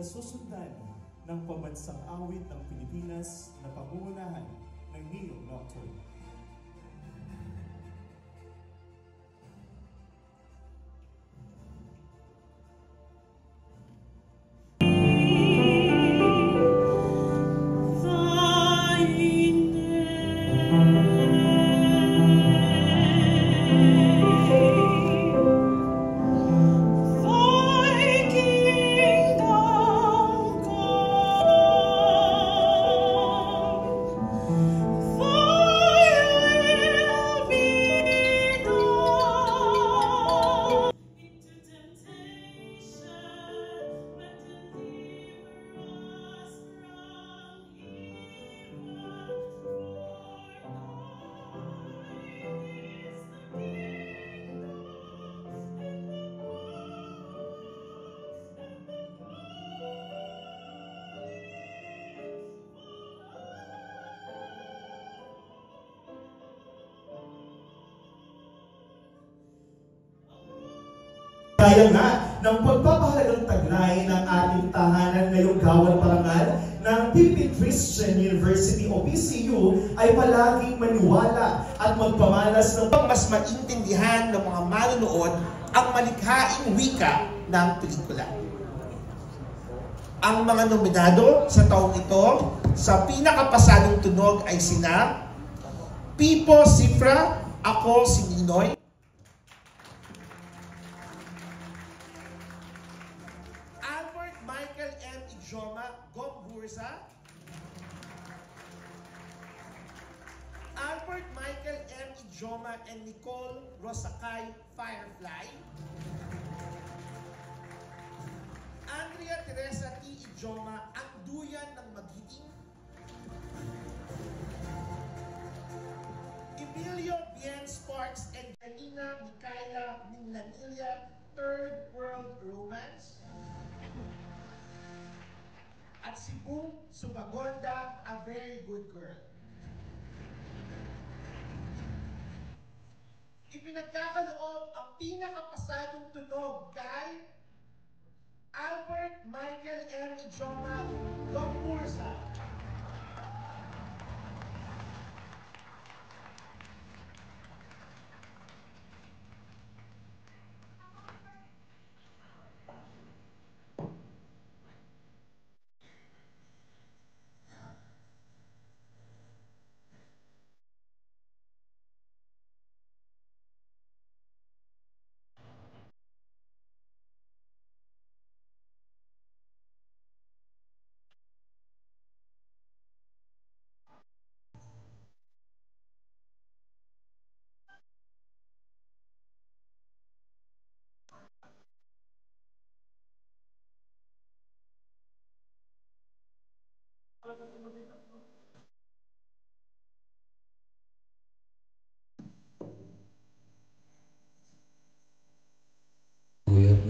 nasusundan ng pambansang awit ng Pilipinas na pangungunahan ng Neo Nocturne. Kaya nga ng pagpapahalagang taglay ng ating tahanan ngayong Gawan Parangal ng Philippine Christian University o PCU ay palaging maniwala at magpamalas ng mas maintindihan ng mga manonood ang malikhaing wika ng pelikula. Ang mga nominado sa taong ito sa pinakapasadong tunog ay sina Pipo Cifra, Ako si Ninoy, Michael M. Ijoma, Gomburza, Albert Michael M. Ijoma and Nicole Rosacay, Firefly, Andrea Teresa T. Ijoma, Ang Duyan ng Maghiting, Emilio Bien Sparks and Janina Micaela Minlanilla, Third World Romance, at si Boom Subagonda, A Very Good Girl. Ipinagkakaloob ang pinakapasadong tunog kay Albert Michael M. Ijoma, Gomburza,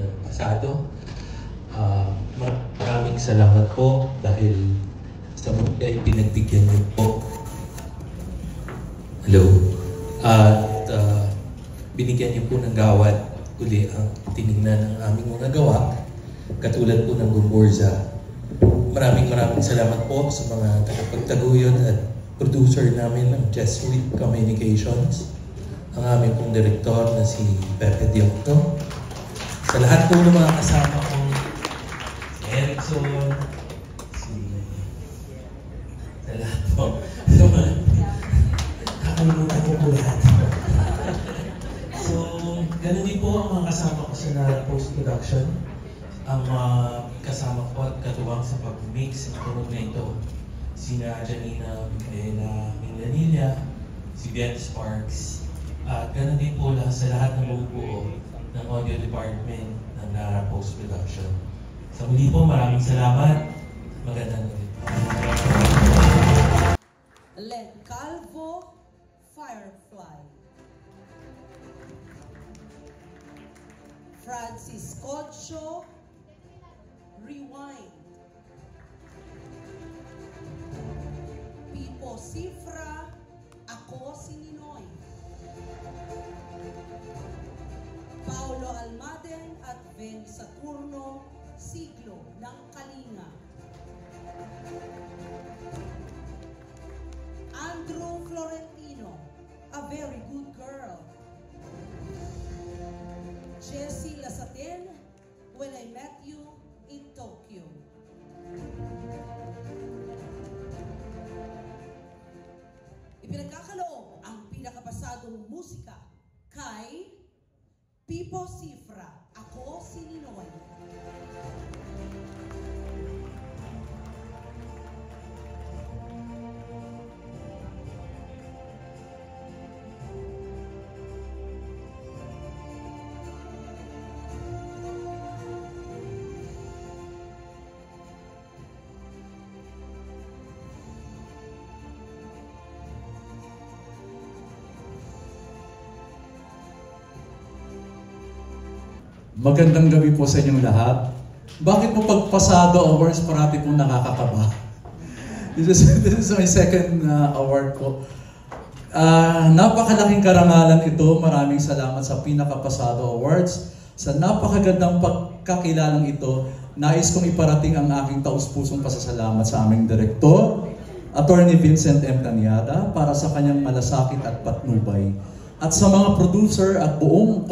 ng pasado. Maraming salamat po dahil sa mga pinagbigyan niyo po. Hello. At binigyan niyo po ng gawad uli ang tinignan ng aming mga gawa, katulad po ng Gomburza. Maraming salamat po sa mga tagapagtaguyod at producer namin ng Jesuit Communications, ang aming pong direktor na si Pepe Diocto, sa lahat po ng mga kasama kong si Erickson, sa lahat po. Kakalimutan ko po lahat. So, ganun din po ang mga kasama ko sa post-production. Ang kasama ko at katuwang sa pag-mix ng tunog na ito, sina Janina Micaela Minlanilla, si Ben Sparks, at ganun din po sa lahat ng bumubuo ng audio department ng Nara Post-Production. Sa muli po, maraming salamat. Magandang gabi. Len Calvo, Firefly. Francis Cocho, Rewind. Pipo Cifra, Ako si Ninoy. Paulo Almaden at Ben Saturno, Siglo ng Kalinga. Met You in Tokyo. Ipinagkakaloob ang pinakapasadong musika kay Pipo Cifra. Ako si Ninoy. Magandang gabi po sa inyong lahat. Bakit po pag Pasado Awards parati pong nakakakaba? This is my second award ko. Napakalaking karangalan ito. Maraming salamat sa Pinaka-Pasado Awards. Sa napakagandang pagkakilalang ito, nais kong iparating ang aking taus-pusong pasasalamat sa aming direktor, Attorney Vincent M. Tanyada, para sa kanyang malasakit at patnubay. At sa mga producer at buong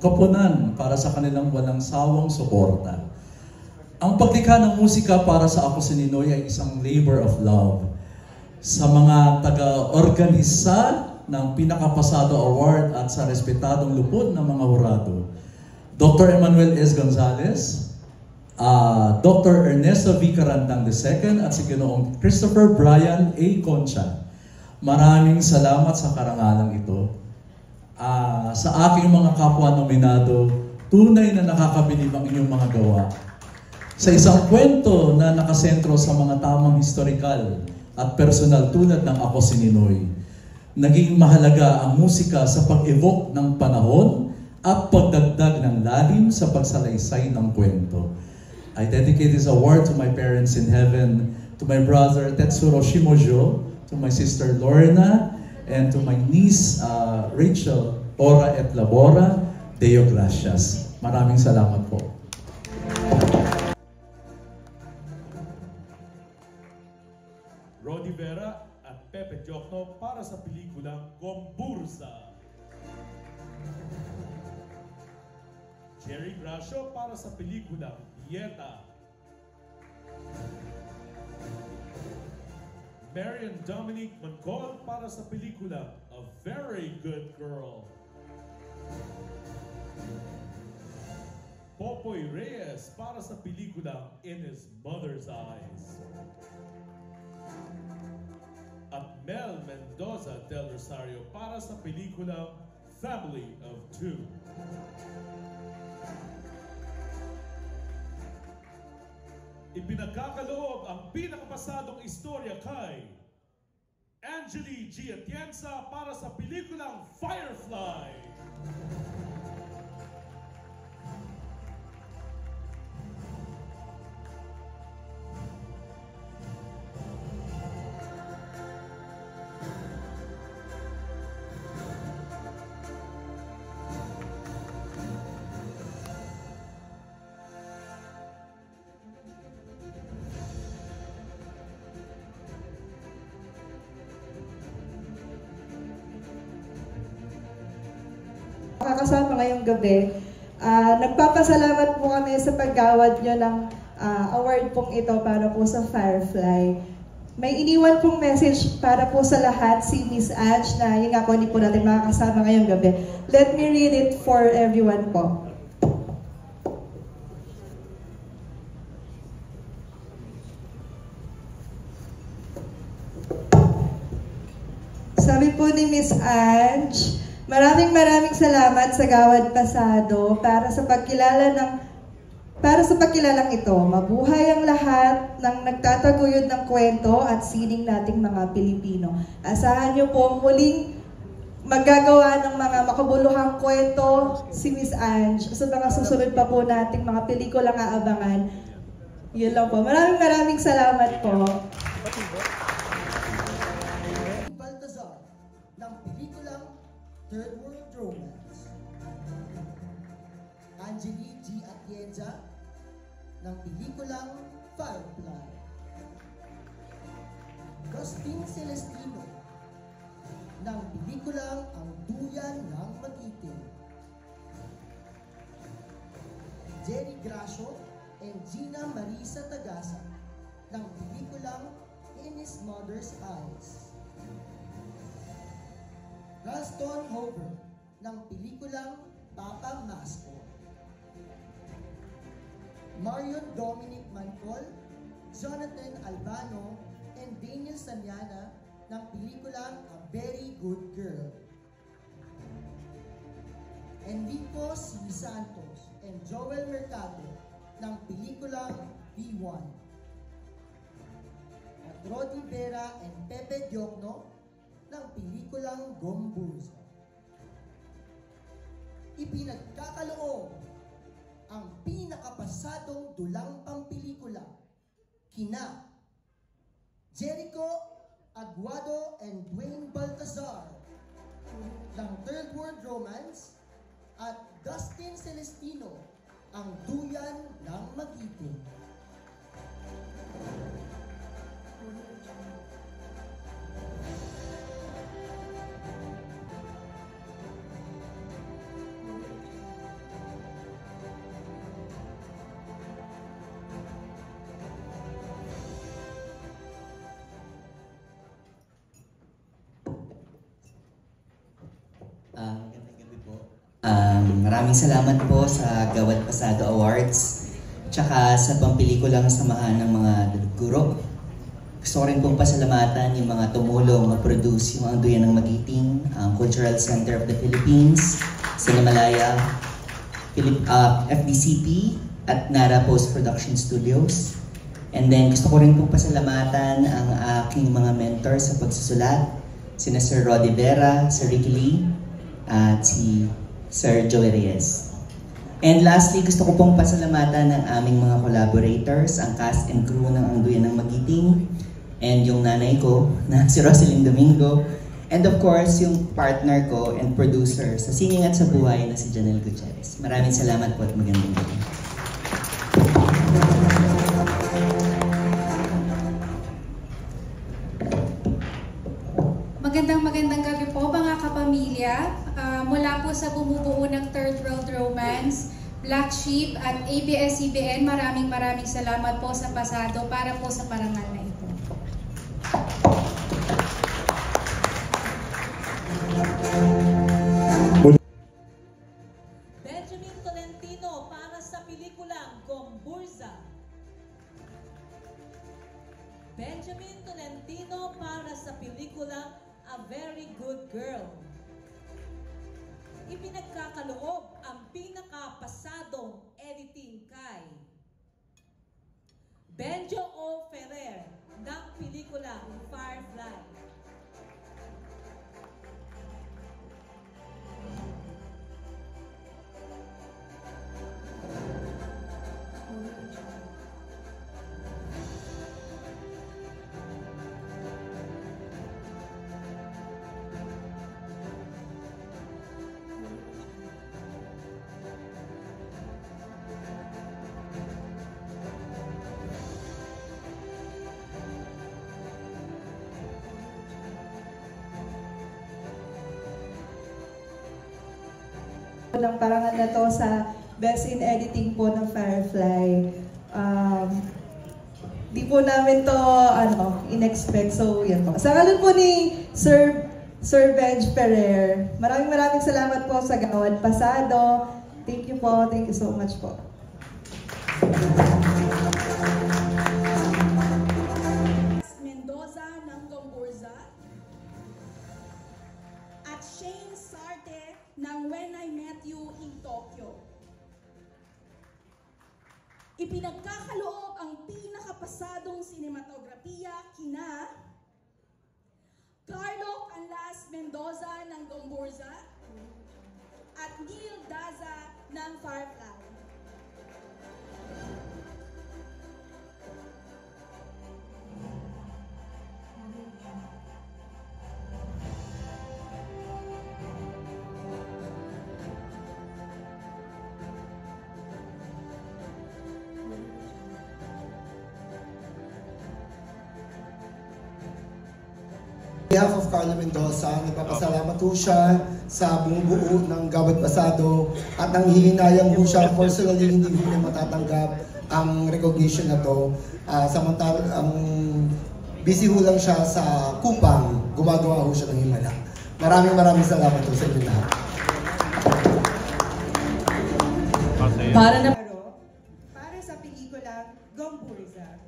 koponan para sa kanilang walang sawang suporta. Ang paglikha ng musika para sa Ako si Ninoy ay isang labor of love. Sa mga taga-organisa ng Pinaka-Pasado Award at sa respetadong lupod ng mga hurado, Dr. Emmanuel S. Gonzalez, Dr. Ernesto V. Carandang II at si Ginoong Christopher Brian A. Concha. Maraming salamat sa karangalang ito. Sa aking mga kapwa nominado, tunay na nakakabilib ang inyong mga gawa. Sa isang kwento na nakasentro sa mga tamang historikal at personal tulad ng Ako si Ninoy, naging mahalaga ang musika sa pag-evoke ng panahon at pagdagdag ng lalim sa pagsalaysay ng kwento. I dedicate this award to my parents in heaven, to my brother Tetsuro Shimojo, to my sister Lorna, and to my niece Rachel Ora et Labora Deo Gracias. Maraming salamat po. Rodi Vera at Pepe Jokno para sa pelikulang Gomburza. Jerry Gracio para sa pelikulang Dieta. Marian Dominic Mancol para sa pelikulang A Very Good Girl. Popoy Reyes para sa pelikulang In His Mother's Eyes. At Mel Mendoza del Rosario para sa pelikulang Family of Two. Ipinagkakaloob ang pinakapasadong istorya kay Angeli G. Atienza para sa pelikulang Firefly. Makakasama ngayong gabi. Nagpapasalamat po kami sa paggawad nyo ng award pong ito para po sa Firefly. May iniwan pong message para po sa lahat si Miss Ange na yun nga po hindi po natin makakasama ngayong gabi. Let me read it for everyone po. Sabi po ni Miss Ange, maraming salamat sa Gawad Pasado para sa pagkilalang ito. Mabuhay ang lahat ng nagtataguyod ng kwento at sining nating mga Pilipino. Asahan niyo po muling maggagawa ng mga makabuluhang kwento si Miss Ange sa mga susunod pa po nating mga pelikulang aabangan. Yun lang po. Maraming salamat po. Baltazar ng pelikulang Third World Romance. Angeli G. Atienza ng pelikulang Firefly. Gustin Celestino ng pelikulang Ang Duyan ng Mag-itim. Jerry Gracio and Gina Marisa Tagasa ng pelikulang In His Mother's Eyes. Ralston Hover ng pelikulang Papa Masco. Marion Dominic Mancol, Jonathan Albano, and Daniel Sanyana ng pelikulang A Very Good Girl. Enrico C. Santos and Joel Mercado ng pelikulang B1. At Rodi Vera and Pepe Diokno ng pelikulang Gomburza. Ipinagkakaloob ang pinakapasadong dulang pampelikula kina Jericho Aguado and Dwayne Baltazar ng Third World Romance at Dustin Celestino, Ang Duyan ng Magiting. Magandang gabi po. Maraming salamat po sa Gawad Pasado Awards tsaka sa pampelikulang samahan ng mga guro. Gusto ko rin pong pasalamatan yung mga tumulong mag-produce yung Ang Duyan ng Magiting, ang Cultural Center of the Philippines, Cinemalaya, FDCP at Nara Post-Production Studios. And then gusto ko rin pong pasalamatan ang aking mga mentor sa pagsusulat, sina Sir Rodi Vera, Sir Ricky Lee, at si Sir Joey Reyes. And lastly, gusto ko pong pasalamatan ang aming mga collaborators, ang cast and crew ng Ang Duyan ng Magiting, and yung nanay ko, na si Roselyn Domingo, and of course, yung partner ko and producer sa Singing at sa Buhay na si Janelle Gutierrez. Maraming salamat po at magandang gabi. Magandang gabi po mga kapamilya. Mula po sa bumubuo ng Third World Romance, Black Sheep at ABS-CBN, maraming salamat po sa pasado para po sa parangal na ito. Benjamin Tolentino para sa pelikulang Gomburza. Benjamin Tolentino para sa pelikulang A Very Good Girl. Ipinagkakaloob ang pinakapasadong editing kay Benjo O. Ferrer ng pelikulang Firefly. ng parangal na to sa Best in Editing po ng Firefly. Di po namin to in-expect. So, yan po. Sa ngalan po ni Sir Benj Ferrer, maraming salamat po sa Gawad Pasado. Thank you po. Thank you so much po. Mendoza ng Gomburza at Shane Sarte ng When I Met You in Tokyo. Ipinagkakaloob ang pinakapasadong sinematografiya kina Carlo Canlas Mendoza ng Gomburza at Neil Daza ng Firefly. On behalf of Carlo Mendoza, nagpapasalamat po siya sa bumubuo ng Gawad Pasado at nanghihinayang po siya personally hindi po niya matatanggap ang recognition na to. Samantala, busy ho lang siya sa Kupang, gumagawa ho siya ng himala. Maraming salamat po sa inyo lahat. Para sa pelikulang Gomburza.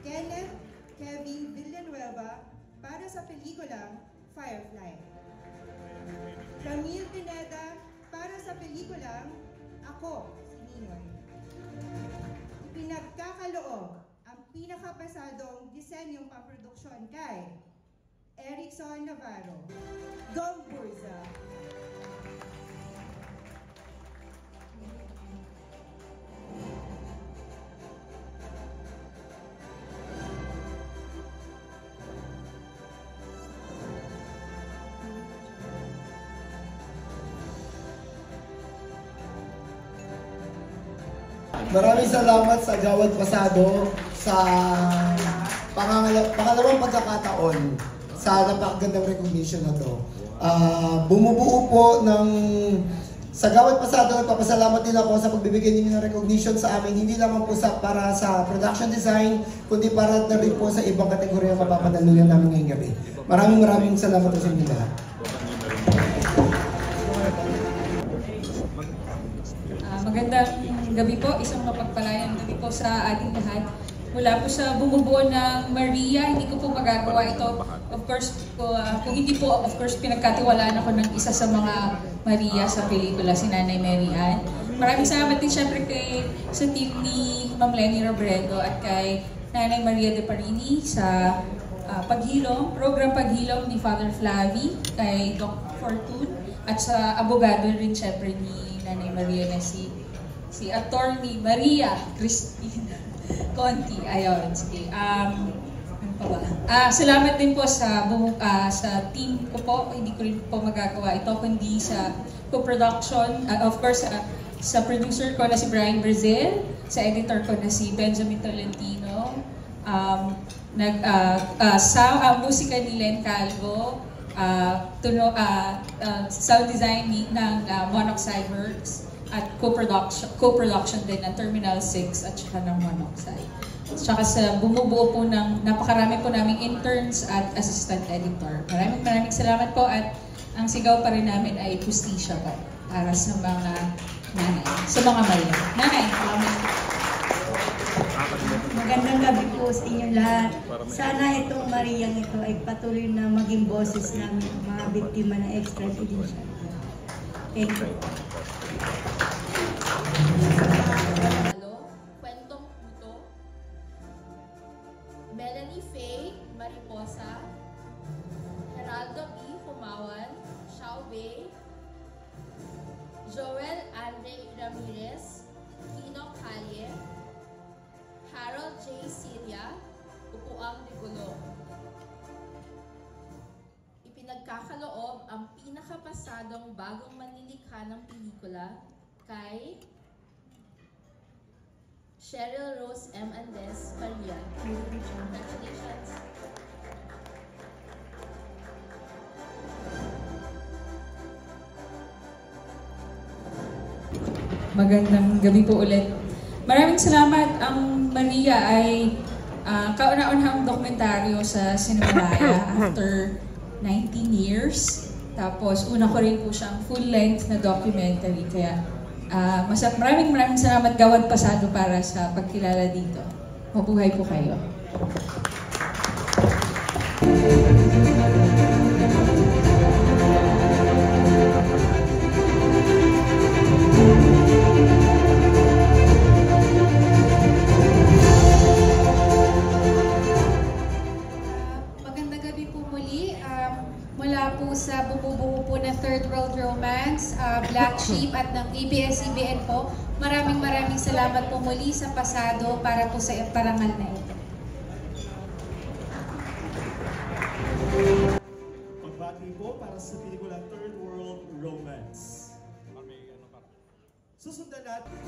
Kenneth Kevin Villanueva para sa pelikulang Firefly. Ramil Pineda para sa pelikulang Ako, si Ninoy. Pinagkakaloob ang pinakapasadong disenyong pamproduksyon kay Erickson Navarro. Gomburza. Maraming salamat sa Gawad Pasado sa pangalawang pagkakataon sa napakagandang recognition na to. Bumubuo po ng sa Gawad Pasado, nagpapasalamat din ako sa pagbibigay ninyo ng recognition sa amin, hindi lamang po para sa production design, kundi para na rin po sa ibang kategorya na mapapadaluyan namin ngayong gabi. Maraming salamat po sa inyo lahat. Magandang gabi po, isang mapagpalayang gabi po sa ating lahat. Mula po sa bumubuo ng Maria, hindi ko po magagawa ito. Of course, kung hindi po, of course, pinagkatiwalaan ako ng isa sa mga Maria sa pelikula, si Nanay Mary Ann. Maraming salamat din syempre sa team ni Ma'am Lenny Robredo at kay Nanay Maria de Parini sa paghilom, program paghilom ni Father Flavi, kay Doc Fortune, at sa abogado rin syempre ni Nanay Maria na si Attorney Maria Cristina Conti. Ayun, sige. Ano pa ba? Salamat din po sa team ko po. Hindi ko rin po magagawa ito kundi sa co-production. Of course, sa producer ko na si Brian Brazil, sa editor ko na si Benjamin Tolentino, musika ni Len Calvo, sound design ng Monoxide Works, at co-production din ng Terminal 6 at saka ng Monoxide. At saka sa bumubuo po ng napakarami po naming interns at assistant editor. Maraming salamat po at ang sigaw pa rin namin ay Justisya po para sa mga nanay, sa mga Maria. Nanay, magandang gabi po sa inyo lahat. Sana itong Mariang ito ay patuloy na maging boses namin mga biktima ng extrajudicial. Thank you. Kwentong Puto, Melanie Faye Mariposa, Geraldo E. Humawan, Xiao Wei, Joel Andre Ramirez, Kino Calle, Harold J. Siria, Upuang de Gulo. Ipinagkakaloob ang pinakapasadong bagong manlilikha ng pelikula kay Cheryl Rose M. Andes Maria. Congratulations! Magandang gabi po ulit. Maraming salamat. Ang Maria ay kauna-unahang dokumentaryo sa Cinemalaya after 19 years. Tapos una ko rin po siyang full-length na documentary. Kaya maraming salamat Gawad Pasado para sa pagkilala dito. Mabuhay po kayo. Magandang gabi po muli. Mula po sa bumubuo po ng Third World Romance, Black Sheep at ng ABS-CBN po, maraming salamat po muli sa pasado para po sa parangal na ito. Pagbati po para sa pelikula Third World Romance. Susundan natin.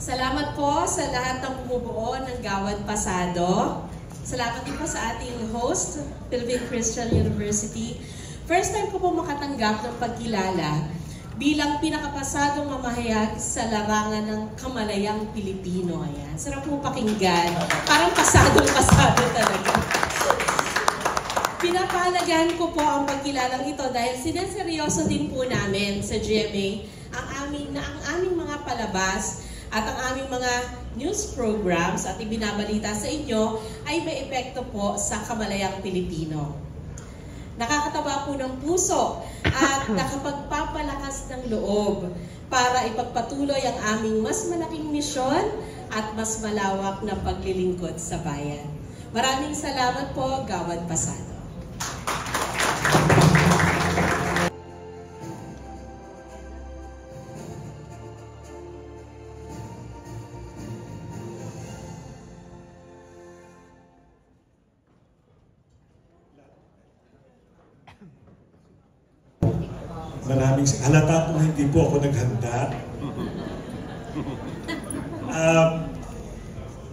Salamat po sa lahat ng bumubuo ng Gawad Pasado. Salamat din po sa ating host, Philippine Christian University. First time ko po makatanggap ng pagkilala bilang pinakapasadong mamahayag sa larangan ng Kamalayang Pilipino. Ayan. Sarap po pakinggan. Parang pasadong-pasado talaga. Pinapahalagahan ko po ang pagkilalang ito dahil sineseryoso din po namin sa GMA ang aming mga palabas at ang aming mga news programs at ibinabalita sa inyo ay may epekto po sa Kamalayang Pilipino. Nakakatawa po ng puso at nakapagpapalakas ng loob para ipagpatuloy ang aming mas malaking misyon at mas malawak na paglilingkod sa bayan. Maraming salamat po, Gawad Pasado. Maraming halata kung hindi po ako naghanda.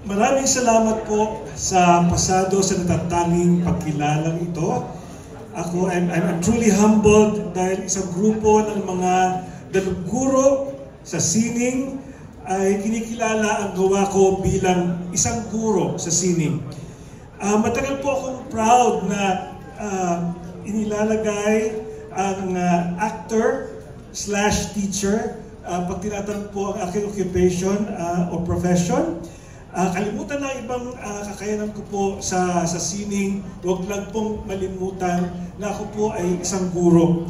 Maraming salamat po sa pasado sa natatanging pagkilalang ito. I'm truly humbled dahil isang grupo ng mga daluguro sa sining ay kinikilala ang gawa ko bilang isang guro sa sining. Matagal po akong proud na inilalagay ang actor/teacher pag tinatanong po ang aking occupation o profession. Kalimutan na ibang kakayanan ko po sa sining, huwag lang pong malimutan na ako po ay isang guro.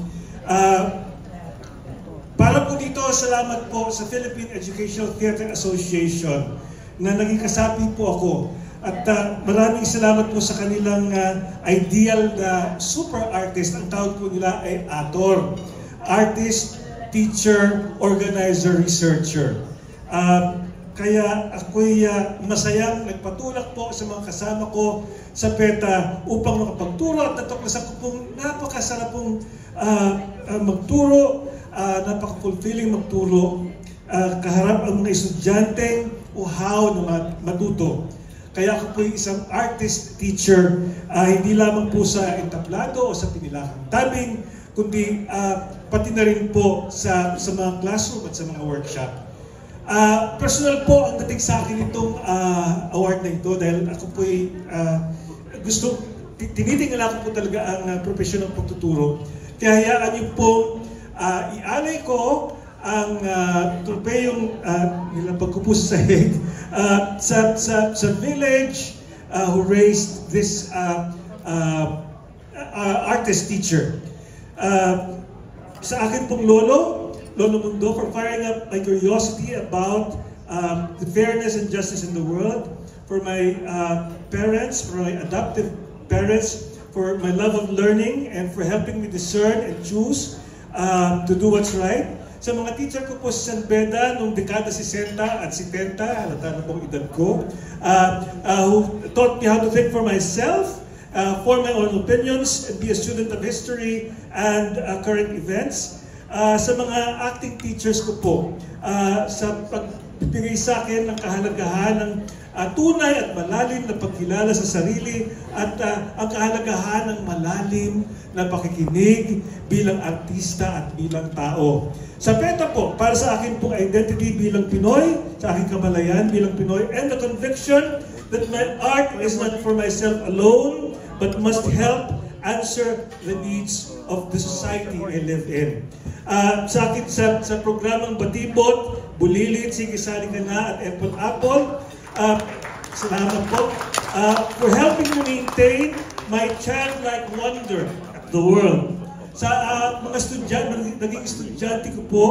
Para po dito, salamat po sa Philippine Educational Theatre Association na naging kasapi po ako. At maraming salamat po sa kanilang ideal na super artist. Ang tawag po nila ay ATOR. Artist, Teacher, Organizer, Researcher. Kaya ako'y masayang nagpatulak po sa mga kasama ko sa PETA upang makapagturo at natuklasan ko pong napakasarap pong magturo, napaka-fulfilling magturo. Kaharap ang mga estudyante uhaw na matuto. Kaya ako po yung isang artist teacher, hindi lamang po sa entablado o sa pinilakang tabing, kundi pati na rin po sa mga classroom at sa mga workshop. Personal po ang dating sa akin itong award na ito dahil ako po tinitingnan ko po talaga ang profesyon ng pagtuturo. Kaya hayaan niyo po ialay ko ang tropeyong nilapag ko po sa sahig sa village who raised this artist teacher. Sa akin pong Lolo Mundo, for firing up my curiosity about the fairness and justice in the world, for my parents, for my adoptive parents, for my love of learning, and for helping me discern and choose to do what's right. Sa mga teacher ko po sa San Beda noong dekada 60 at 70, halata na pong edad ko, who taught me how to think for myself, form my own opinions, and be a student of history and current events. Sa mga acting teachers ko po, sa pagbibigay sa akin ng kahalagahan ng tunay at malalim na pagkilala sa sarili at ang kahalagahan ng malalim na pakikinig bilang artista at bilang tao. Sa PETA po, para sa akin pong identity bilang Pinoy, sa aking kamalayan bilang Pinoy, and the conviction that my art is not for myself alone, but must help answer the needs of the society I live in. Sa akin, sa programang Batibot, Bulilit, Sige Sali Ka Na, at Apple, salamat po for helping me maintain my childlike wonder at the world. Sa mga estudyante, naging estudyante ko po,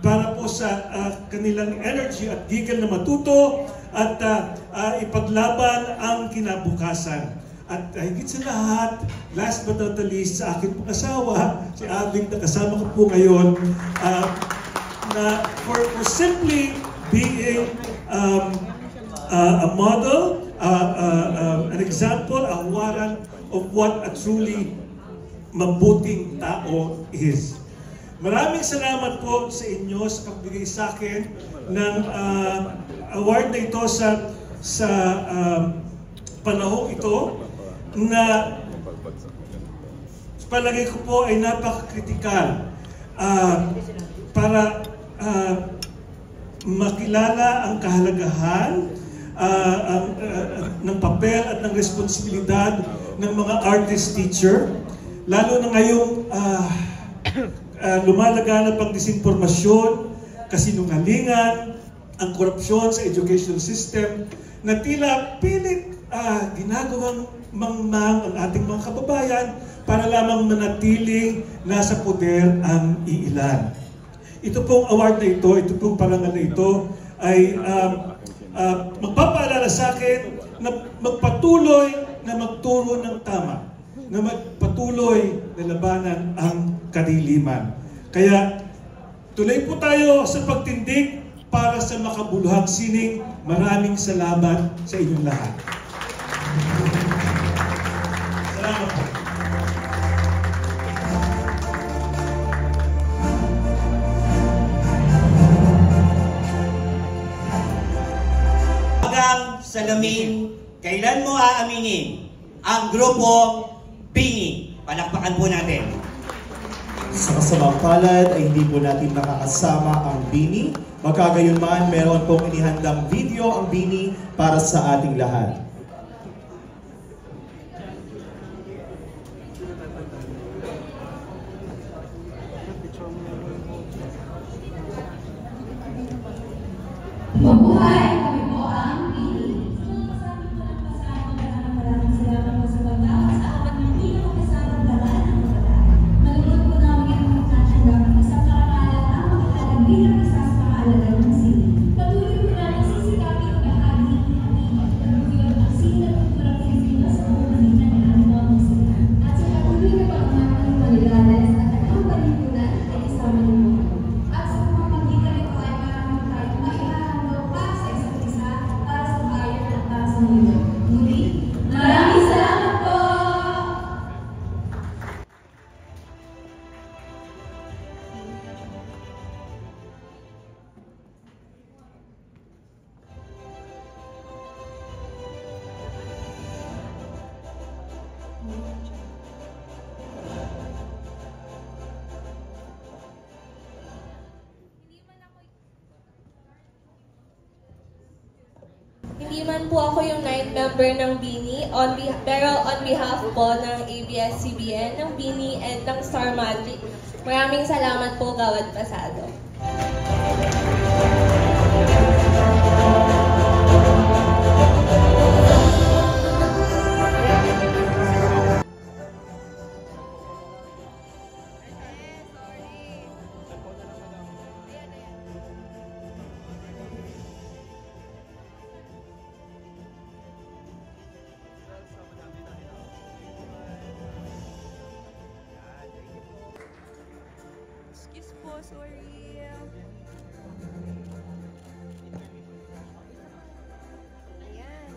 para po sa kanilang energy at gigil na matuto at ipaglaban ang kinabukasan. At higit sa lahat, last but not the least, sa akin pong asawa, si Abing na kasama ko po ngayon, na for simply being a model, an example, a warrant of what a truly mabuting tao is. Maraming salamat po sa inyo sa pagbigay sa akin ng award na ito sa panahong ito na palagay ko po ay napaka-kritikal para makilala ang kahalagahan ng papel at ng responsibilidad ng mga artist teacher, lalo na ngayong lumalaganap ang disinformasyon, kasinungalingan, ang korupsyon sa educational system na tila pilit ginagawang mangmang ang ating mga kababayan para lamang manatiling nasa poder ang iilan. Ito pong award na ito, ito pong parangal na ito ay magpapaalala sa akin na magpatuloy na magturo ng tama, na magpatuloy na labanan ang kadiliman. Kaya tuloy po tayo sa pagtindig para sa makabuluhang sining. Maraming salamat sa inyong lahat. Salamat po. Salamin, kailan mo aaminin ang grupong Bini? Palakpakan po natin. Sa kasamang palad ay hindi po natin nakakasama ang Bini. Magkagayunman, meron pong inihandang video ang Bini para sa ating lahat. Mabuhay! Maraming salamat po! Hindi man po ako yung 9th member ng Bini, pero on behalf po ng ABS-CBN, ng Bini, and ng Star Magic, maraming salamat po, Gawad Pasado. Excuse po, sorry. Ayan.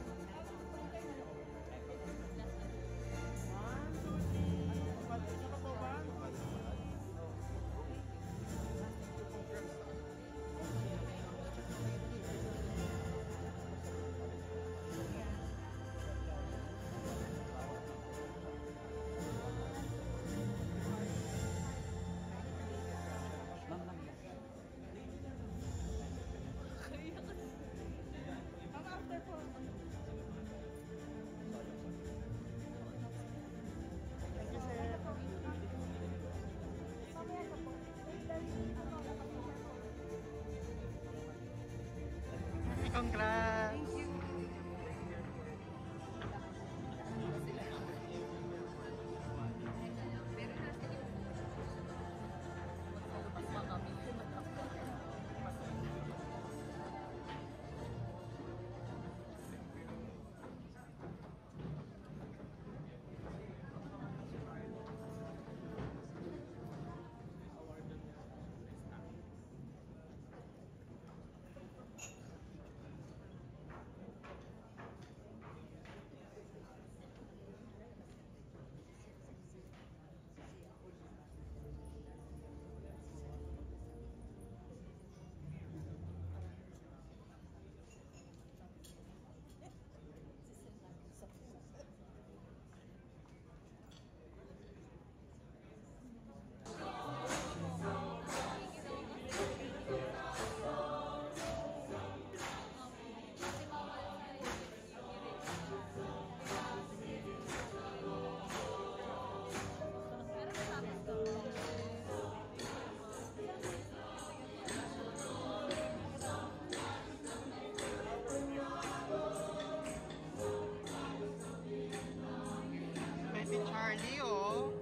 Carly, oh.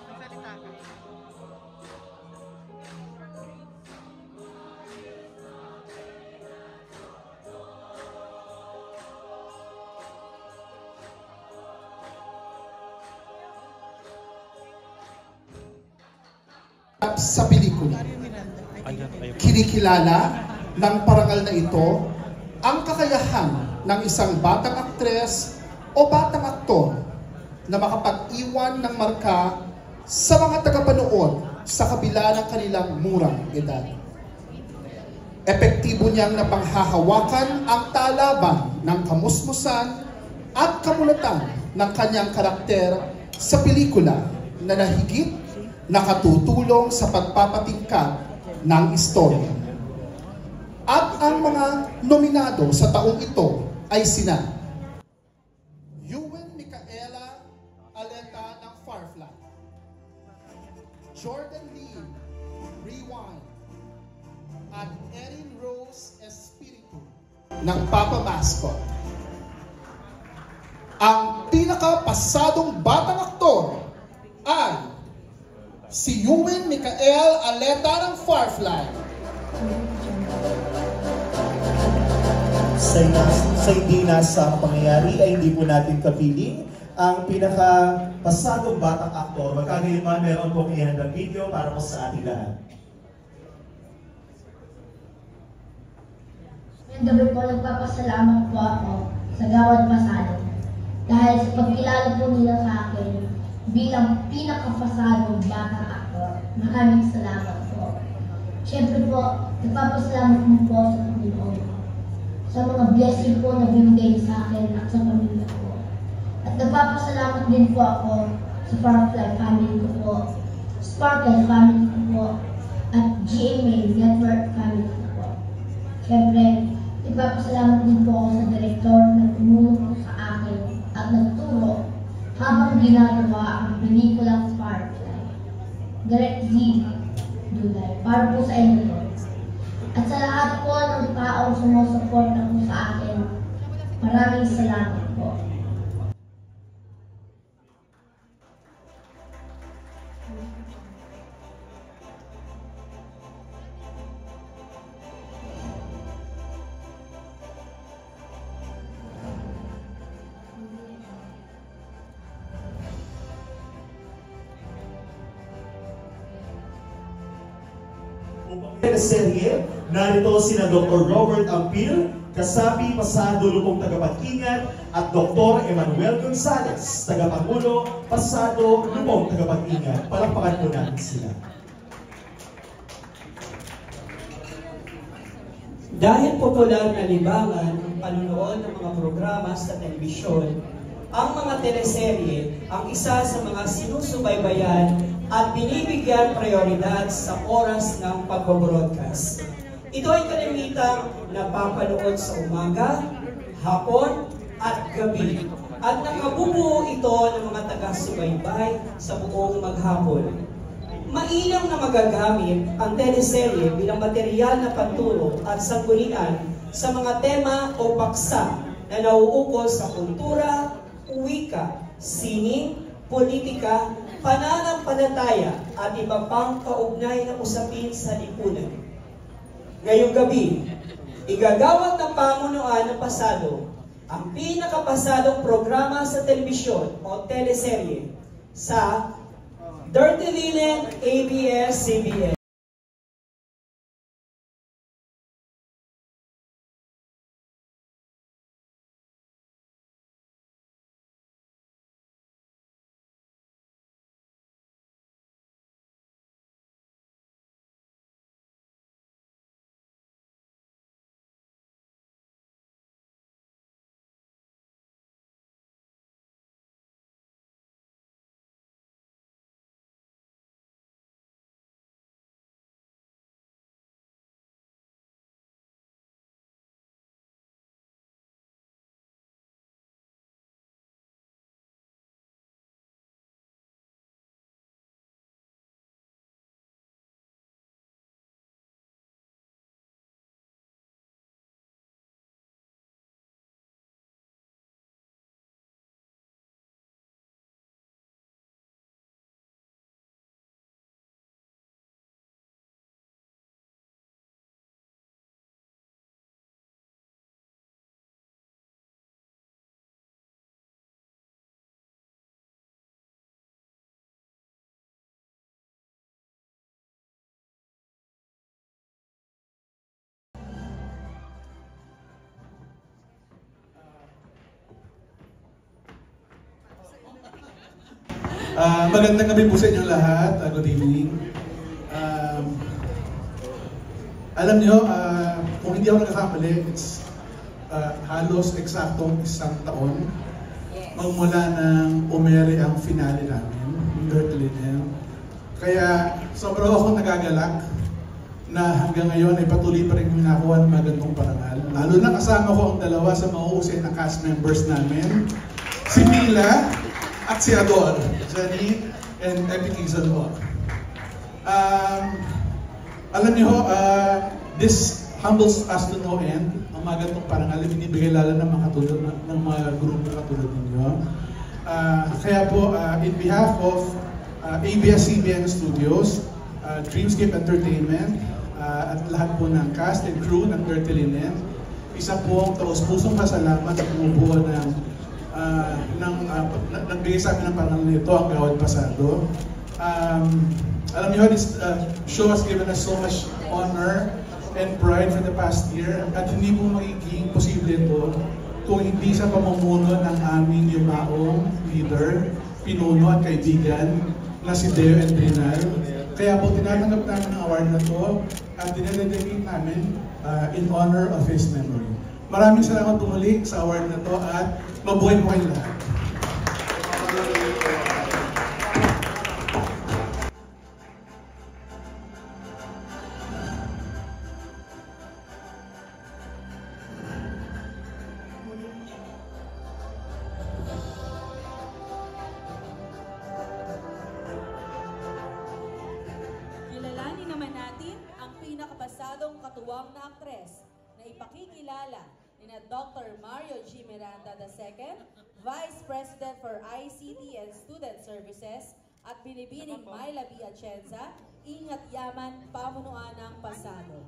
Comment ka. Ha? Salita ka. Sa pelikula. Kinikilala ng parangal na ito ang kakayahan ng isang batang aktres o batang aktor na makapag-iwan ng marka sa mga tagapanood sa kabila ng kanilang murang edad. Epektibo niyang napanghahawakan ang talaban ng kamusmusan at kamulatan ng kanyang karakter sa pelikula na nahigit nakatutulong sa pagpapatingkad ng istorya. At ang mga nominado sa taong ito ay sina Ewan Micaela Aleta ng Firefly, Jordan Lee, Rewind, at Erin Rose Espiritu ng Papa Mascot. Ang pinakapasadong batang aktor ay si Ewan Micael Aleta ng Firefly. Sa hindi nasa pangyayari ay hindi po natin kapiling ang pinakapasadong batang aktor. Magkagayunman, meron pong ihandang video para po sa ating lahat. Ngayong gabi po, nagpapasalamat po ako sa Gawad Pasado dahil sa pagkilala po nila sa akin bilang pinakapasadong batang aktor. Maraming salamat po. Siyempre po, nagpapasalamat po sa Panginoon sa mga blessing po na binigay sa akin at sa pamilya ko. At nagpapasalamat din po ako sa Firefly family ko po, Sparkle family ko po, at GMA Network family ko po. Siyempre, nagpapasalamat din po ako sa direktor na tumulong po sa akin at nagturo habang ginagawa ang pelikulang Firefly. Direct Z Duday, para po sa inyo. At sa lahat po ng taong sumusuporta po sa akin, maraming salamat po. Serye, narito sina Dr. Robert Ampil, kasapi pasado lupong tagapag-ingat, at Dr. Emmanuel Gonzales, tagapangulo, pasado lupong tagapag-ingat. Palakpakan po natin sila. Dahil popular na libangan ang panunood ng mga programa sa telebisyon, ang mga teleserye ang isa sa mga sinusubaybayan at binibigyan prioridad sa oras ng pag-broadcast. Ito ay kalimitang napapanood sa umaga, hapon, at gabi. At nakabubuo ito ng mga taga-subaybay sa buong maghapon. Mainam na magagamit ang teleserye bilang material na panturo at sanggunian sa mga tema o paksa na nauukol sa kultura, wika, sining, politika, pananampalataya at iba pang kaugnay na usapin sa lipunan. Ngayong gabi, igagawad ng pamunuan ng pasado ang pinakapasadong programa sa telebisyon o teleserye sa Dirty Linen ABS-CBN. Magandang gabi po sa inyo lahat. Good evening. Alam niyo, kung hindi ako nagkakamali, it's halos eksaktong isang taon magmula nang umere ang finale namin, yung Dirty Linen. Kaya sobrang akong nagagalak na hanggang ngayon ay patuloy pa rin minakuha ng magandang parangal. Lalo na kasama ko ang dalawa sa mahuhusay na cast members namin, si Mila at si Ador, Jenny and Epic Izon po. Alam niyo, this humbles us to no end. Ang mga ganitong parangal, binibigay lalo ng mga katulad ng mga grupo katulad ninyo. Kaya po, in behalf of ABS-CBN Studios, Dreamscape Entertainment, at lahat po ng cast and crew ng Dirty Linen, isa po ang taos-pusong pasalamat sa bumubuo ng nagbigay sa amin ng parangal nito, ang Gawad Pasado. Alam niyo, this show has given us so much honor and pride for the past year, at hindi po magiging posible ito kung hindi sa pamumuno ng aming yumaong leader, pinuno at kaibigan na si Deo Endrinal. Kaya po tinatanggap namin ang award na to at dinededicate namin in honor of his memory. Maraming salamat po muli sa award na to at mabuhay po kayo lahat. Kilalanin naman natin ang pinakapasadong katuwang na aktres na ipakikilala ni Dr. Mario G. Miranda II, Vice President for ICT and Student Services, at Binibining Myla B. Atienza, Ingat Yaman, Pamunuan ng Pasado.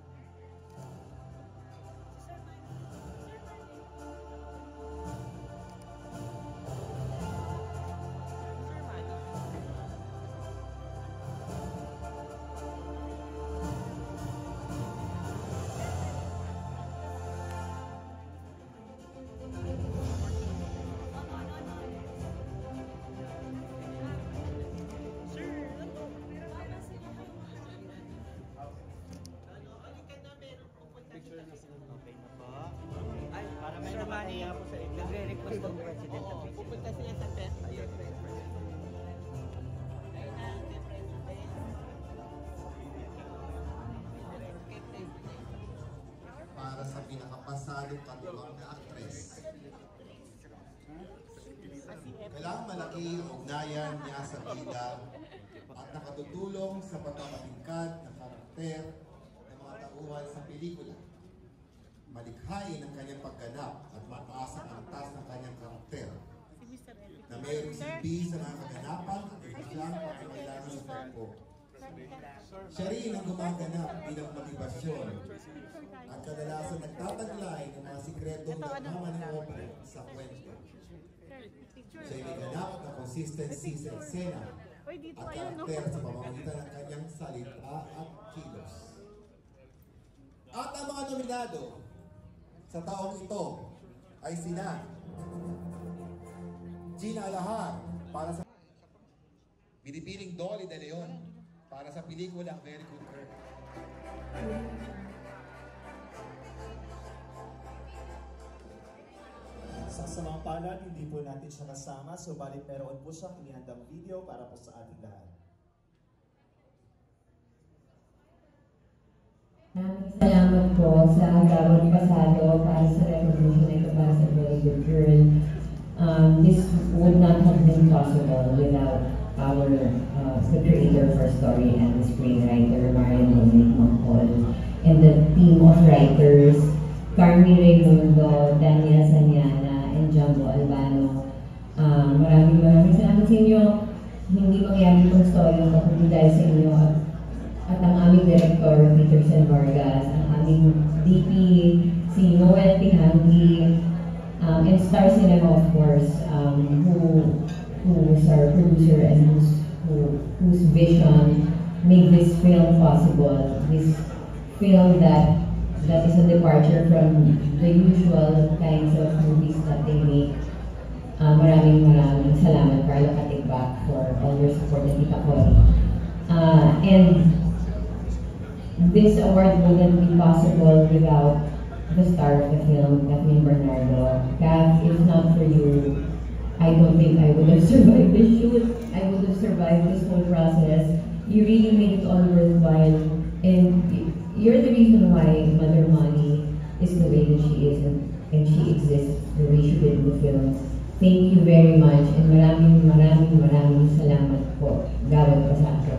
Ay, para may namani ako sa inyo. Nagre-request ng President of Peace. Pupunta siya sa tent. Ayun. Para sa pinakapasadong katuwang na aktres. Kailangan malaki ang ugnayan niya sa bida at nakatutulong sa pagpapatingkad ng karakter ng mga tauhan sa pelikula. Malikhain ang kanyang pagganap at mataas ang antas ng kanyang karakter na mayroong silbi sa mga kaganapan at isang pagkakailangan sa tempo. Siya rin ang gumaganap bilang motibasyon at kadalasan nagtataglay ng mga sikretong nagmamaniobra sa kwento. Siya ay may ganap na consistency sa eksena at karakter sa pamamagitan ng kanyang salita at kilos. At ang mga nominado sa taong ito ay sina Gina Alahar para sa Binibining Dolly De Leon para sa pelikulang Very Good Girl. Sa samang palad, hindi po natin siya kasama, subalit meron po siyang inihandang video para po sa ating lahat. Maraming salamat po sa Gawad Pasado para sa recognition na ito para sa Very Good Girl. This would not have been possible without the creator for story and the screenwriter, Marian Dominic Mangkol, and the team of writers, Carmi Raimundo, Daniel Sanyana, and Jumbo Albano. Maraming salamat sa inyo. Hindi mangyari itong story kung hindi dahil sa inyo at ang aming director, Peterson Vargas, ang aming DP, si Noel Tihangi, and Star Cinema, of course, who is our producer and whose vision made this film possible. This film that is a departure from the usual kinds of movies that they make. Maraming salamat, Carlo Katigbak, for all your support at Tita Cory. And this award wouldn't be possible without the star of the film, Kathleen Bernardo. Kath, if not for you, I don't think I would have survived this shoot. I would have survived this whole process. You really made it all worthwhile. And you're the reason why Mother Money is the way that she is and she exists the way she did in the film. Thank you very much and maraming salamat po, Gawad Pasado.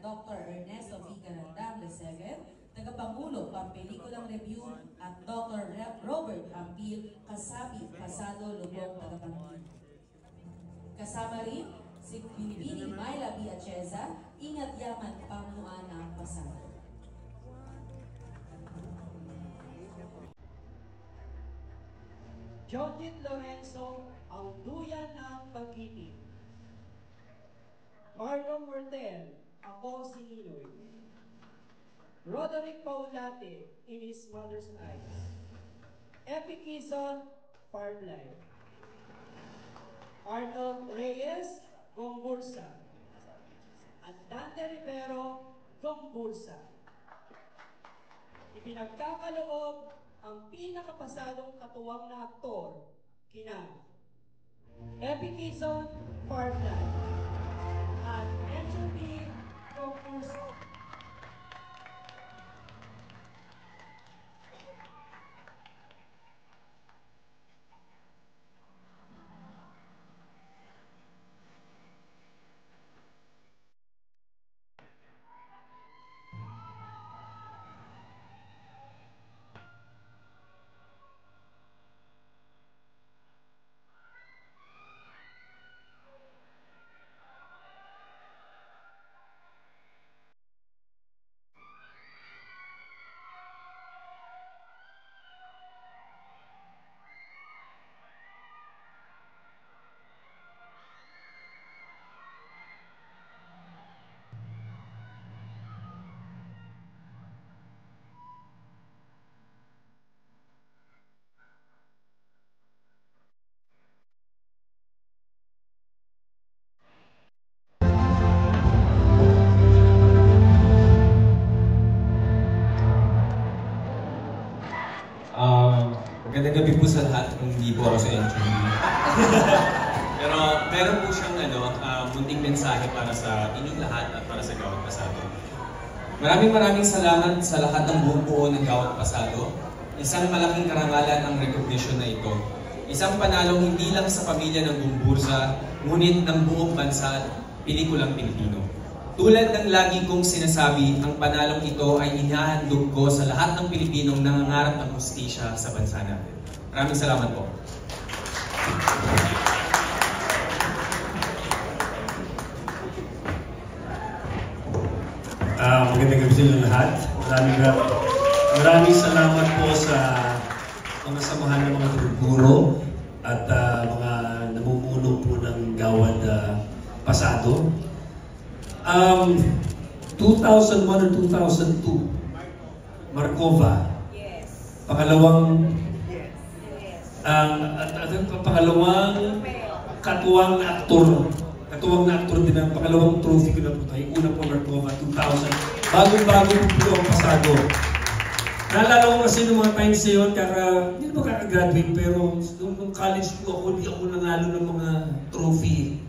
Dr. Ernesto Viganandang II, tagapangulo pang pelikulang review at Dr. Robert Ampil, Kasabi, Pasado, Lubong, tagapangin. Kasama rin si Binibini Myla B. Acheza, Ingat Yaman, Pamunuan ng Pasado. Jodit Lorenzo, ang duyan ng pag-ibig. Marlon Mortel, ako si Niloy. Roderick Paulate, In His Mother's Eyes. Epi Quezon, Farmlife. Arnold Reyes, Gombursa. At Dante Rivero, Gombursa. Ipinagkakaloob ang pinakapasadong katuwang na aktor, kina Epi Quezon, Farmlife. At Angel B. Gombursa. Magandang gabi po sa lahat kung hindi po ako sa interview. Pero meron po siyang munting mensahe para sa inyong lahat at para sa Gawad Pasado. Maraming salamat sa lahat ng buong buo ng Gawad Pasado. Isang malaking karangalan ang recognition na ito. Isang panalong hindi lang sa pamilya ng Gombursa, ngunit ng buong bansa at pelikulang Pilipino. Tulad ng lagi kong sinasabi, ang panalong ito ay inihahandog ko sa lahat ng Pilipinong nangangarap ng hustisya sa bansa natin. Maraming salamat po. Magandang gabi sa inyo lahat. Maraming salamat po sa mga samahan ng mga guro at mga namumuno po ng Gawad Pasado. 2001 or 2002, Markova. Pangalawang katuwang na aktor din ang pangalawang trophy ko na po tayo. Una po Markova, 2000. Bagong-bago po ang Pasado. Naalala ko kasi noong mga times na yun, hindi ba kaka-graduate, pero nung college po ako, hindi ako nanalo ng mga trophy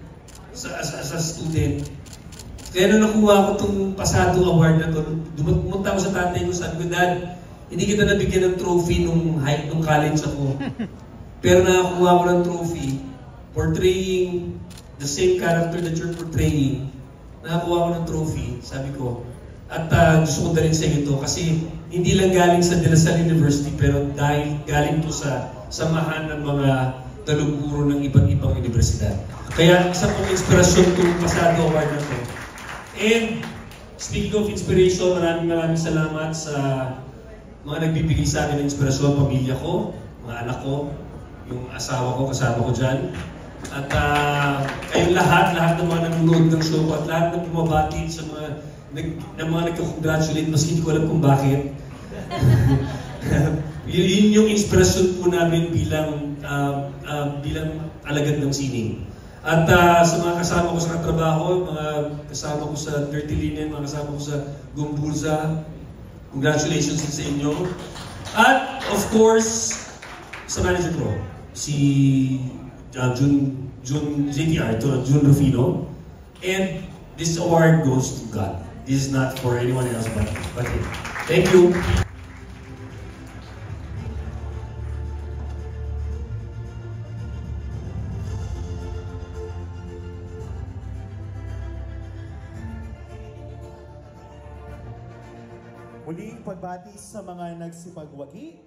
as a student. Kaya nung nakuha ko itong Pasado award na ito, dumunta ko sa tatay ko, sabi ko, Dad, hindi kita nabigyan ng trophy nung college ako. Pero nakakuha ko ng trophy portraying the same character that you're portraying. Nakakuha ko ng trophy, sabi ko. At gusto ko na rin sa ito kasi hindi lang galing sa De La Salle University pero dahil galing to sa samahan ng mga taluguro ng iba't ibang universidad. Kaya isa pong inspirasyon itong Pasado award na ito. And speaking of inspiration, maraming salamat sa mga nagbibigay sa akin ng inspirasyon, pamilya ko, mga anak ko, yung asawa ko, kasama ko dyan. At kayong lahat ng mga nanonood ng show ko at lahat ng bumabati sa mga nagko-congratulate, maski hindi ko alam kung bakit. Yun yung inspirasyon po namin bilang alagad ng sining. At sa mga kasama ko sa katrabaho, mga kasama ko sa Dirty Linen, mga kasama ko sa Gumburza, congratulations sa inyo. At of course, sa manager ko, si JTR, Jun Rufino. And this award goes to God. This is not for anyone else but him. Thank you. Muling pagbati sa mga nagsipagwagi,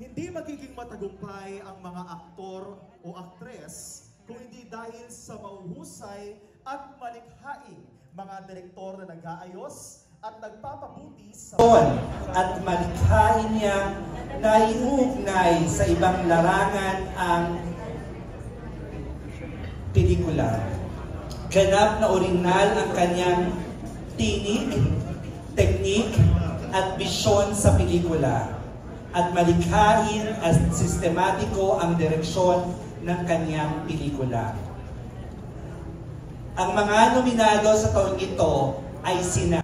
hindi magiging matagumpay ang mga aktor o aktres kung hindi dahil sa mauhusay at malikhaing mga direktor na nag-aayos at nagpapabuti sa at malikhain niyang naiugnay sa ibang larangan ang pelikula. Ganap na orinal ang kanyang tinig, teknik, at bisyon sa pelikula. At malikhain at sistematiko ang direksyon ng kanyang pelikula. Ang mga nominado sa taon ito ay sina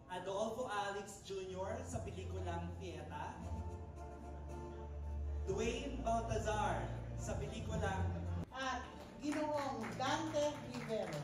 Adolfo Alex Jr. sa pelikulang Pieta, Dwayne Baltazar sa pelikulang at Ginoong Dante Rivero.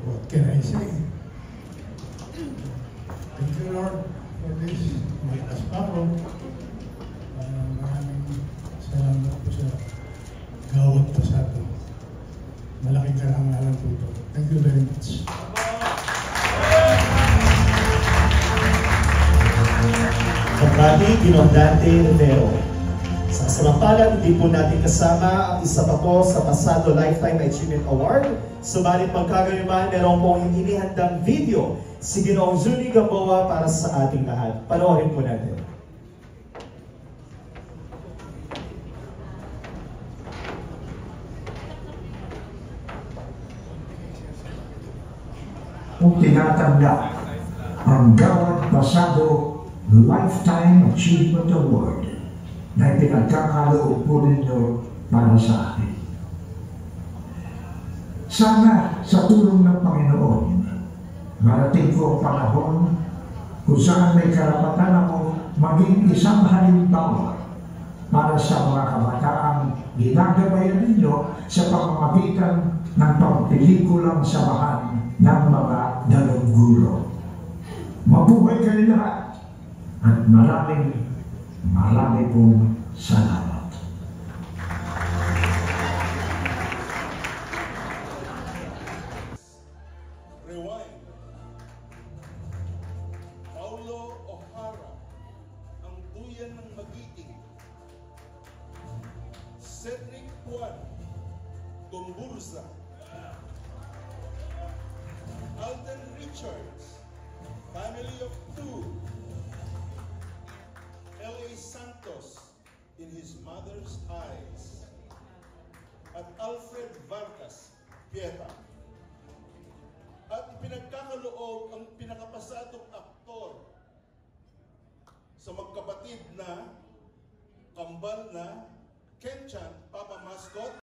What can I say? Thank you, Lord, for this. Malakas pa ako. Maraming salamat po sa Gawad Pasado. Malaking karangalan po ito. Thank you very much. Pagbati, Ginoong Dante Rivero. Sa samantalang, hindi po natin kasama ang isa pa po sa Pasado Lifetime Achievement Award. Subalit magkagayuman, meron pong inihandang video si Ginoong Zuni Gamboa para sa ating lahat. Panoorin po natin. Kung tinatanda ang Gawad Pasado Lifetime Achievement Award na ipinagkakaloob po ninyo para sa atin. Sana sa tulong ng Panginoon, marating ko ang panahon kung saan may karapatan ako maging isang halimbawa para sa mga kabataang ginagabayan ninyo sa pamamagitan ng pagpelikulang samahan ng mga dalungguro. Mabuhay kayo lahat at marami pong salamat. Rewind. Paulo O'Hara, ang duyan ng magiting. Cedric Juan, Gumburza. Alden Richards, Family of Two. L.A. Santos, in his mother's eyes. At Alfred Vargas Pieta. At ipinagkakaloob ang pinakapasadong aktor sa magkapatid na kambal na Kenchan Papa Mascot.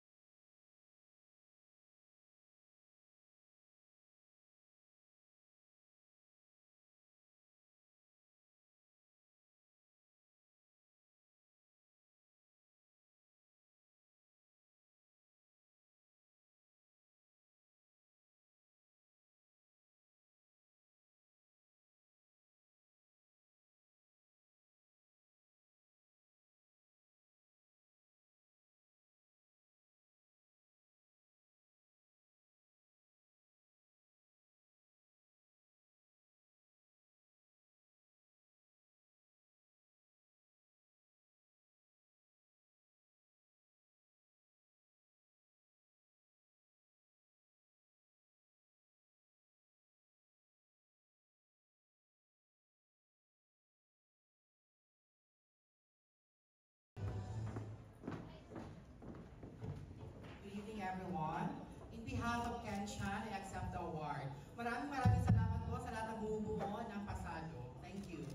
Good evening, everyone. In behalf of Kenchan, I accept the award. Maraming salamat po sa lahat ng bumubuo ng pasado. Thank you.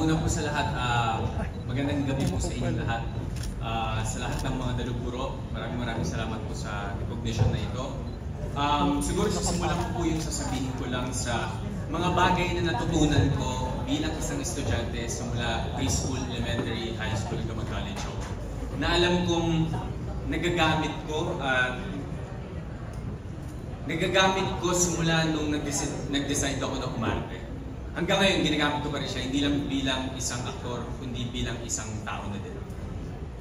Una po sa lahat, magandang gabi po sa inyong lahat. Sa lahat ng mga daluguro, maraming salamat po sa recognition na ito. Siguro sisimulan ko po yung sasabihin ko lang sa mga bagay na natutunan ko bilang isang estudyante sa mula preschool, elementary, high school, hanggang mag-college ako. Na alam kong nagagamit ko simula nung nag-decide ako na umarte. Hanggang ngayon, ginagamit ko pa rin siya, hindi lang bilang isang aktor, kundi bilang isang tao na din.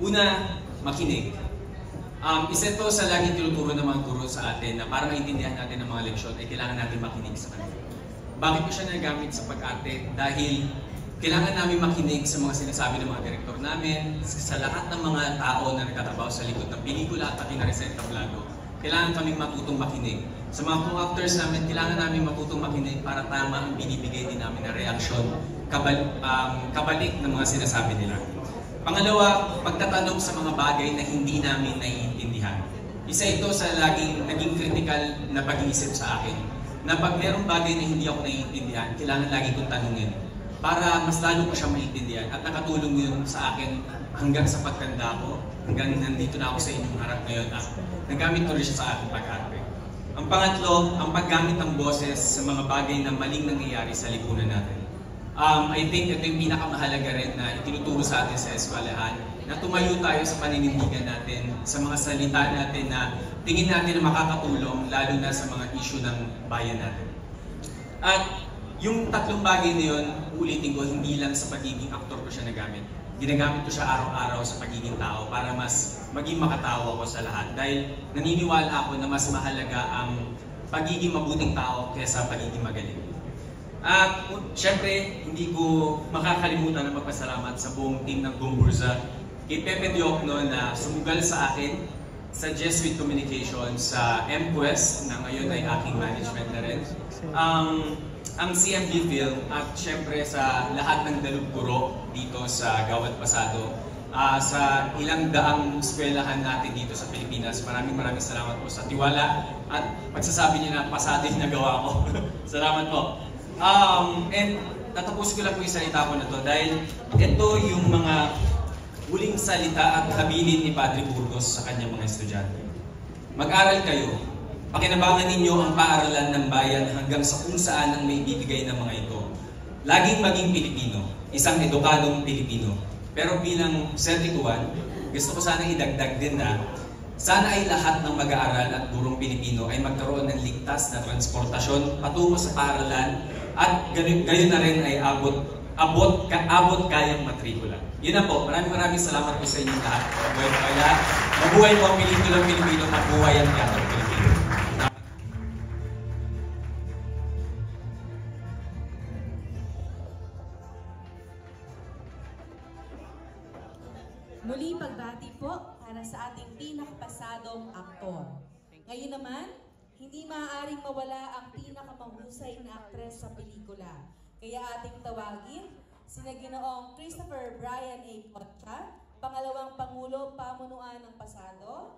Una, makinig. Isa ito sa laging tinuturo ng mga guro sa atin na para maintindihan natin ang mga leksyon ay kailangan natin makinig sa kanila. Bakit ko siya nagagamit sa pag-arte? Dahil kailangan namin makinig sa mga sinasabi ng mga direktor namin, sa lahat ng mga tao na nagtatrabaho sa likod ng pelikula at pati na rin sa entablado. Kailangan kaming matutong makinig. Sa mga co-actors namin, kailangan namin matutong makinig para tama ang binibigay din namin na reaksyon, kabalik ng mga sinasabi nila. Pangalawa, pagtatanong sa mga bagay na hindi namin naiintindihan. Isa ito sa laging naging critical na pag-iisip sa akin, na pag merong bagay na hindi ako naiintindihan, kailangan lagi kong tanungin para mas lalo ko siya maintindihan at nakatulong yun sa akin hanggang sa pagtanda ko, hanggang nandito na ako sa inyong harap ngayon at nagamit ko rin siya sa aking pag-arte. Ang pangatlo, ang paggamit ng boses sa mga bagay na maling nangyayari sa lipunan natin. I think ito yung pinakamahalaga rin na itinuturo sa atin sa eskwelahan, na tumayo tayo sa paninindigan natin, sa mga salita natin na tingin natin na makakatulong, lalo na sa mga issue ng bayan natin. At yung tatlong bagay na yun, ulitin ko, hindi lang sa pagiging aktor ko siya nagamit. Ginagamit ko siya araw-araw sa pagiging tao para mas maging makatawa ko sa lahat. Dahil naniniwala ako na mas mahalaga ang pagiging mabuting tao kaysa pagiging magaling. At syempre, hindi ko makakalimutan na magpasalamat sa buong team ng Gumburza, kay Pepe Diokno na sumugal sa akin sa Jesuit Communications, sa MQuest na ngayon ay aking management na rin. Ang CMB Film at syempre sa lahat ng daluguro dito sa Gawad Pasado, sa ilang daang eskwelahan natin dito sa Pilipinas. Maraming salamat po sa tiwala at pagsasabi niyo na pasado yung nagawa ko. Salamat po. And tatapusin ko lang po yung salita ko na to dahil ito yung mga huling salita at habilin ni Padre Burgos sa kanyang mga estudyante. Mag-aral kayo. Pakinabangan ninyo ang paaralan ng bayan hanggang sa kung saan ang may bibigay ng mga ito. Laging maging Pilipino, isang edukadong Pilipino. Pero bilang serdikuan, gusto ko sana idagdag din na sana ay lahat ng mag-aaral at gurong Pilipino ay magkaroon ng ligtas na transportasyon patungo sa paaralan at gayon na rin ay abot kayang matrikula. Yun na po. Maraming salamat po sa inyo lahat. Mabuhay po ang pelikulang Pilipino, mabuhay ang teatrong Pilipino. Muli pagbati po para sa ating pinakapasadong aktor. Ngayon naman, hindi maaaring mawala ang pinakamahusay na aktres sa pelikula. Kaya ating tawagin sina Ginoong Christopher Brian A. Concha, pangalawang Pangulo Pamunuan ng Pasado,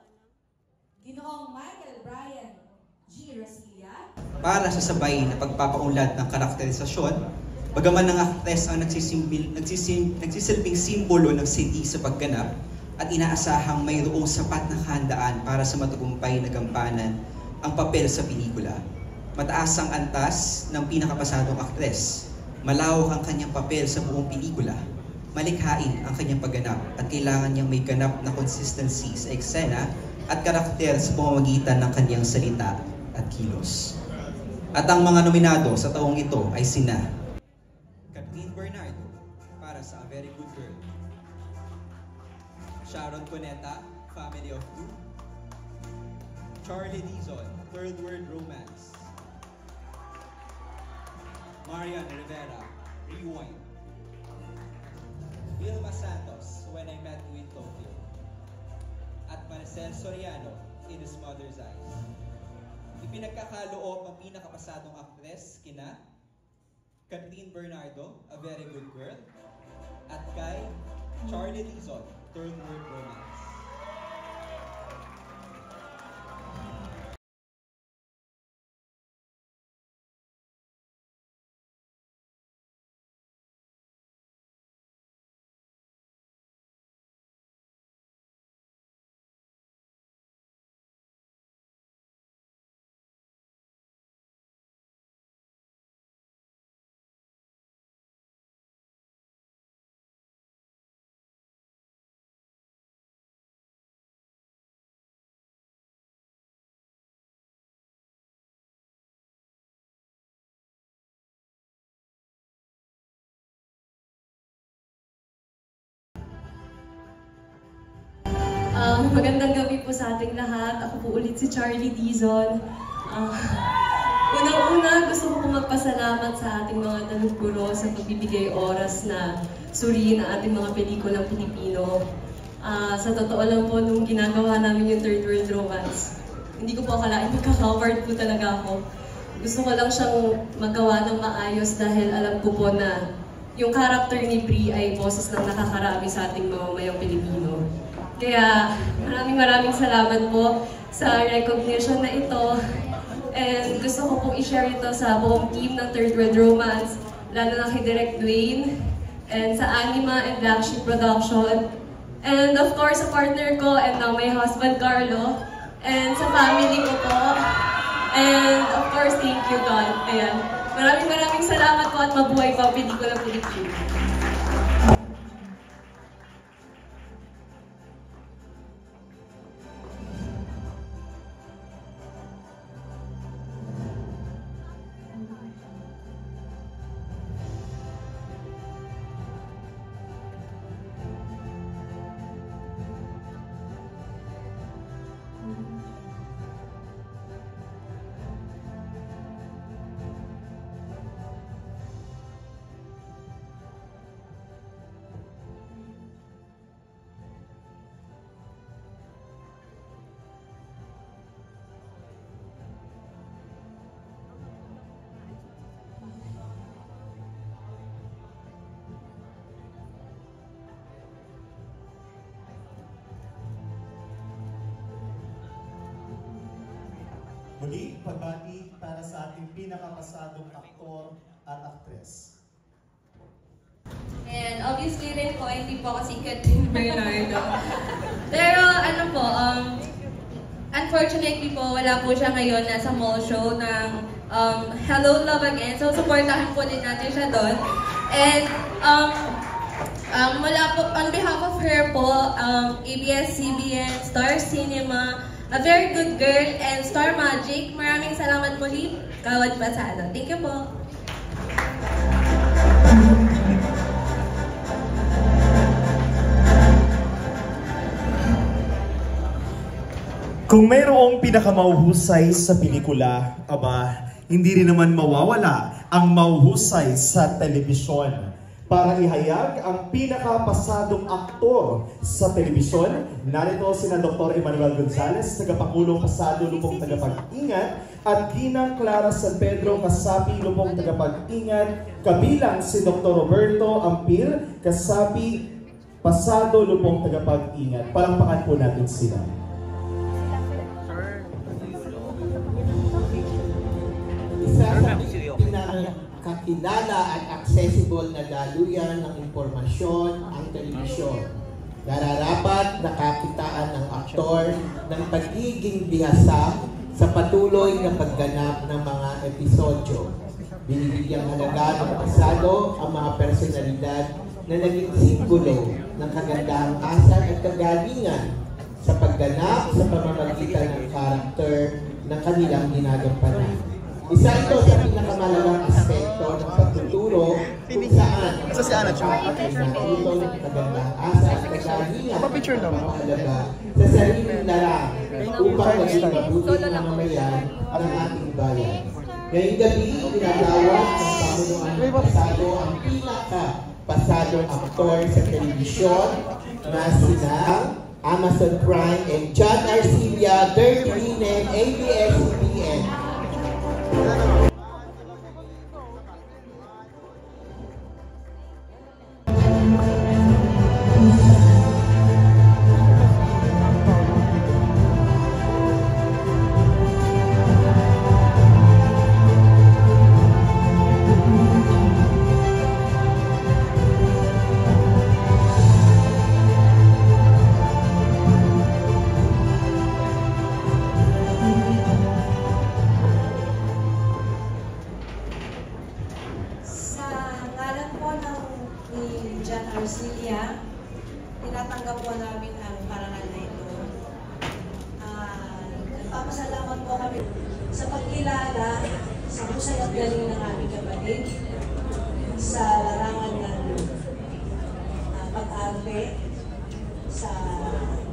Ginoong Michael Brian G. Rasilla, para sa sabay na pagpapaunlad ng karakterisasyon, bagaman ng aktres ang nagsisilbing simbolo ng city sa pagganap at inaasahang mayroong sapat na handaan para sa matagumpay na gampanan ang papel sa pelikula. Mataas ang antas ng pinakapasadong aktres. Malawak ang kanyang papel sa buong pelikula. Malikhain ang kanyang pagganap at kailangan niyang may ganap na consistency sa eksena at karakter sa pamamagitan ng kanyang salita at kilos. At ang mga nominado sa taong ito ay sina Kathleen Bernardo para sa A Very Good Girl, Sharon Cuneta, Family of Two, Charlie Dizon, Third World Romance, Marian Rivera, Rewind, Vilma Santos, When I Met You in Tokyo, at Maricel Soriano, In His Mother's Eyes. Ipinagkakaloob ang pinakapasadong aktres kina Kathleen Bernardo, A Very Good Girl, at kay Charlie Dizon, Third World Romance. Magandang gabi po sa ating lahat. Ako po ulit si Charlie Dizon. Unang-una, gusto ko po magpasalamat sa ating mga taluguro sa pagbibigay oras na suriin ang ating mga pelikulang Pilipino. Sa totoo lang po, nung ginagawa namin yung Third World Romance, hindi ko po akalain magka-covered po talaga ako. Gusto ko lang siyang magawa ng maayos dahil alam ko po na yung character ni Bri ay boses ng nakakarami sa ating mamamayang Pilipino. Kaya maraming salamat po sa recognition na ito. And gusto ko pong i-share ito sa buong team ng Third World Romance, lalo na kay Direct Dwayne, and sa Anima and Black Sheep Production. And of course, sa partner ko and now my husband Carlo, and sa family ko po. And of course, thank you God. Ayan. Maraming salamat po at mabuhay pa ang pelikula Pilipino. Muli, pagbati para sa ating pinakapasadong aktor at aktres. And obviously rin po, hindi po ako si Kathleen Bernardo. Pero ano po, unfortunately po, wala po siya ngayon nasa mall show ng Hello Love Again. So supportahan po din natin siya doon. And wala po, on behalf of her po, ABS-CBN, Star Cinema, A Very Good Girl, and Star Magic, maraming salamat muli, Kawad Pasado. Thank you po. Kung mayroong pinakamauhusay sa pelikula, aba, hindi rin naman mawawala ang mauhusay sa telebisyon. Para ihayag ang pinakapasadong aktor sa telebisyon, narito sina Dr. Emmanuel Gonzales, tagapangulong pasado lupong tagapag-ingat, at Ginang Clara San Pedro, kasapi lupong tagapag-ingat, kabilang si Dr. Roberto Ampil, kasapi pasado lupong tagapag-ingat. Palakpakan po natin sila. Isa sa pinakakilala at accessible na daluyan ng impormasyon ang telebisyon. Nararapat nakakitaan ng aktor ng pagiging bihasa sa patuloy na pagganap ng mga episodyo. Binibigyang halaga ng pasado ang mga personalidad na naging simbolo ng kagandahang asal at kagalingan sa pagganap sa pamamagitan ng karakter ng kanilang ginagampanan. Isa ito sa pinakamalagang aspekto ng pagtuturo kung saan ang nakakitulong ng kagandahang asal at kagalingan ang mahalaga sa sariling larang upang maging mabuti na mamayan ang ating bayan. Ngayong gabi, pinagawad ng pamunuan ng pasado ang pinaka-pasadong aktor sa telebisyon na sina Amazon Prime and John Arcilla, Dirty Rinen, ABS-CBN. Tinatanggap po namin ang parangal na ito. Nagpapasalamat po kami sa pagkilala sa husay at galing ng aming kapatid sa larangan ng pag-arte, sa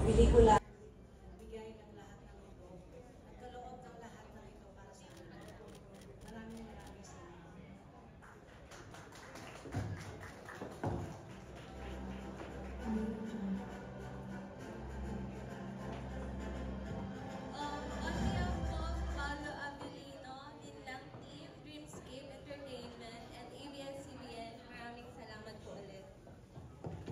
pelikula. Bigay ng lahat ng ito. Nagkaloob ng lahat ng ito para sa amin. Maraming salamat.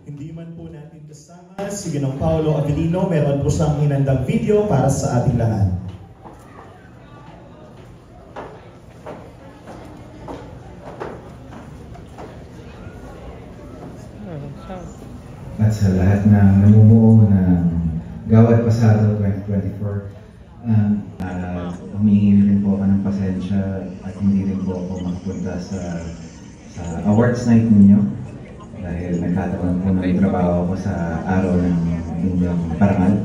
Hindi man po natin kasama si Ginong Paolo Avellino, meron po siyang hinandang video para sa ating lahat. At sa lahat ng namumuo ng Gawad Pasado 2024, humingi rin po ako ng pasensya at hindi rin po ako makapunta sa awards night ninyo dahil nagkataon po ng trabaho ko sa araw ng inyong parangal.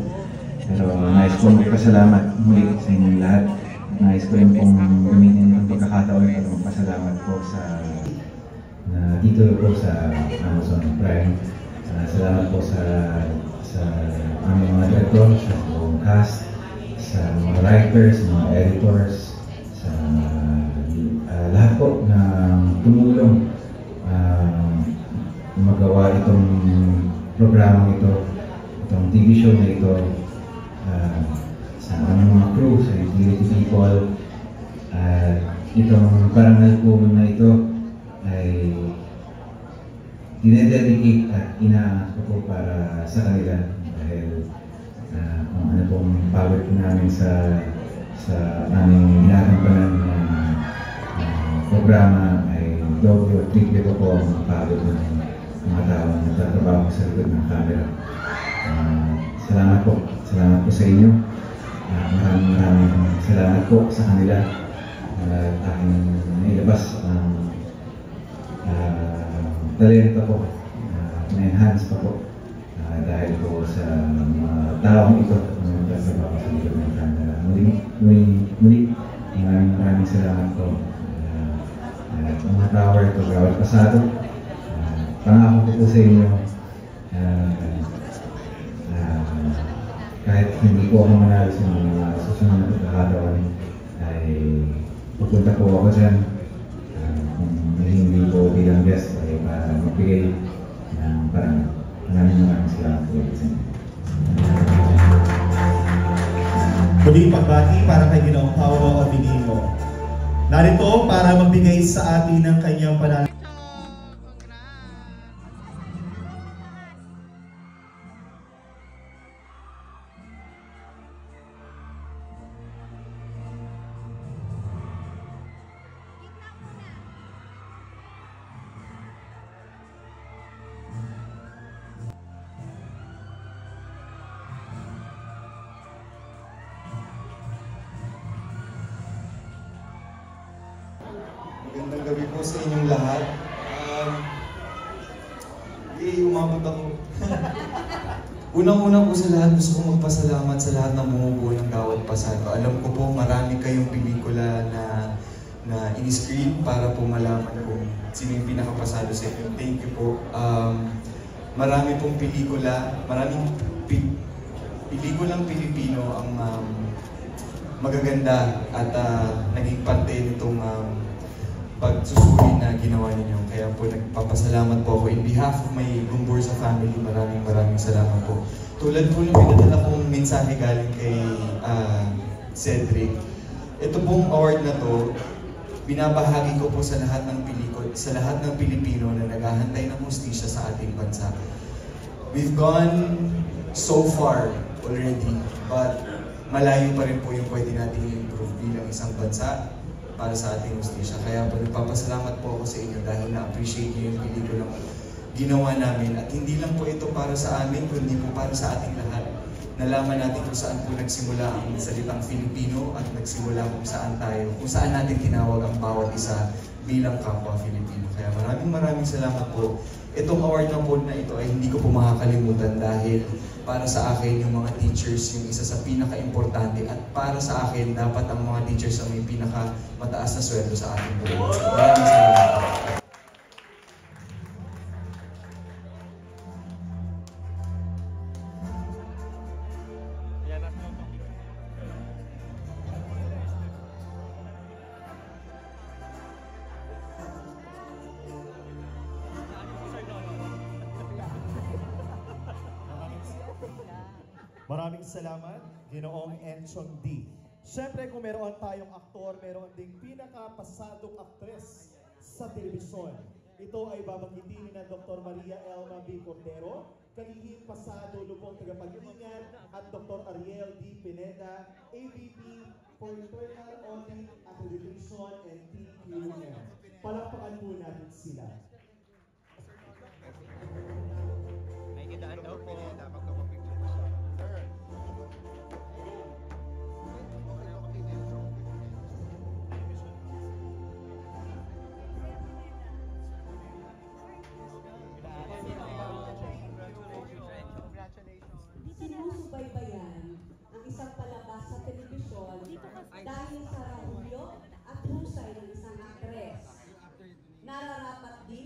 Pero nais po magpasalamat muli sa inyong lahat. Nais ko rin pong gamitin ang pagkakataon at magpasalamat po sa dito po sa Amazon Prime. Salamat po sa aming mga director, sa buong cast, sa mga writers, mga editors, sa lahat po na tumulong magawa itong programang ito, itong TV show na ito, sa aming mga crew, sa utility people. Itong parangal po na ito ay dinededicate at inaangat ko po para sa kanila dahil kung ano pong pagod namin sa aming ginagampanan ng programa ay doble o triple ko po ang pagod ng mga tao na nagtatrabaho sa likod ng camera. Salamat po sa inyo. Maraming salamat po sa kanila at aking nailabas ang talento ko, na-enhance pa po dahil po sa mga taong ito na nagtatrabaho sa likod ng camera. Muli, maraming salamat po. At mga tower ito, Gawad Pasado. Pangako ko po sa inyo, kahit hindi po ako manalo sa mga susunod na pagkakataon, ay pupunta po ako dyan. Kung hindi po bilang guest ay para magbigay ng parang maraming salamat po sa inyo. Muling pagbati para kay Ginoong Paulo Abilino. Narito para magbigay sa atin ng kanyang panalangin. Magandang gabi po sa inyong lahat. Umabot ako. Unang-una po sa lahat, gusto kong magpasalamat sa lahat ng bumubuo ng Gawad Pasado. Alam ko po marami kayong pelikula na in-screen para po malaman kung sino yung pinakapasado sa inyo. Thank you po. Marami pong pelikula, maraming pelikulang Pilipino ang magaganda at naging parte nitong pagsusuri na ginawa ninyo. Kaya po nagpapasalamat po ako. In behalf of my Gumbursa family, maraming salamat po. Tulad po ng pinadala kong mensahe galing kay Cedric, ito pong award na to, binabahagi ko po sa lahat ng Pilipino na naghahantay ng hustisya sa ating bansa. We've gone so far already, but malayo pa rin po yung pwede natin i-improve bilang isang bansa para sa ating hustisya. Kaya po nagpapasalamat po ako sa inyo dahil na-appreciate niyo yung pelikulang ginawa namin. At hindi lang po ito para sa amin, kundi po para sa ating lahat. Nalaman natin kung saan po nagsimula ang salitang Filipino at nagsimula kung saan natin tinawag ang bawat isa bilang kapwa Filipino. Kaya maraming salamat po. Itong award na po na ito ay hindi ko po makakalimutan dahil para sa akin yung mga teachers yung isa sa pinaka-importante at para sa akin dapat ang mga teachers ang may pinaka-mataas na sweldo sa ating buhay. Maraming salamat. Maraming salamat, Ginoong Enchong D. Siyempre, kung meron tayong aktor, meron ding pinakapasadong aktres sa telebisyon. Ito ay babanggitin ni Dr. Maria Elma B. Cordero, kalihim pasado lubong tagapaglingan, at Dr. Ariel D. Pineda, AVP for Internal Audit, Accreditation, and TQM. Palakpakan po natin sila. May kidaan daw po. Sinusubaybayan ang isang palabas sa telebisyon dahil sa rahulyo at husay ng isang aktres. Nararapat din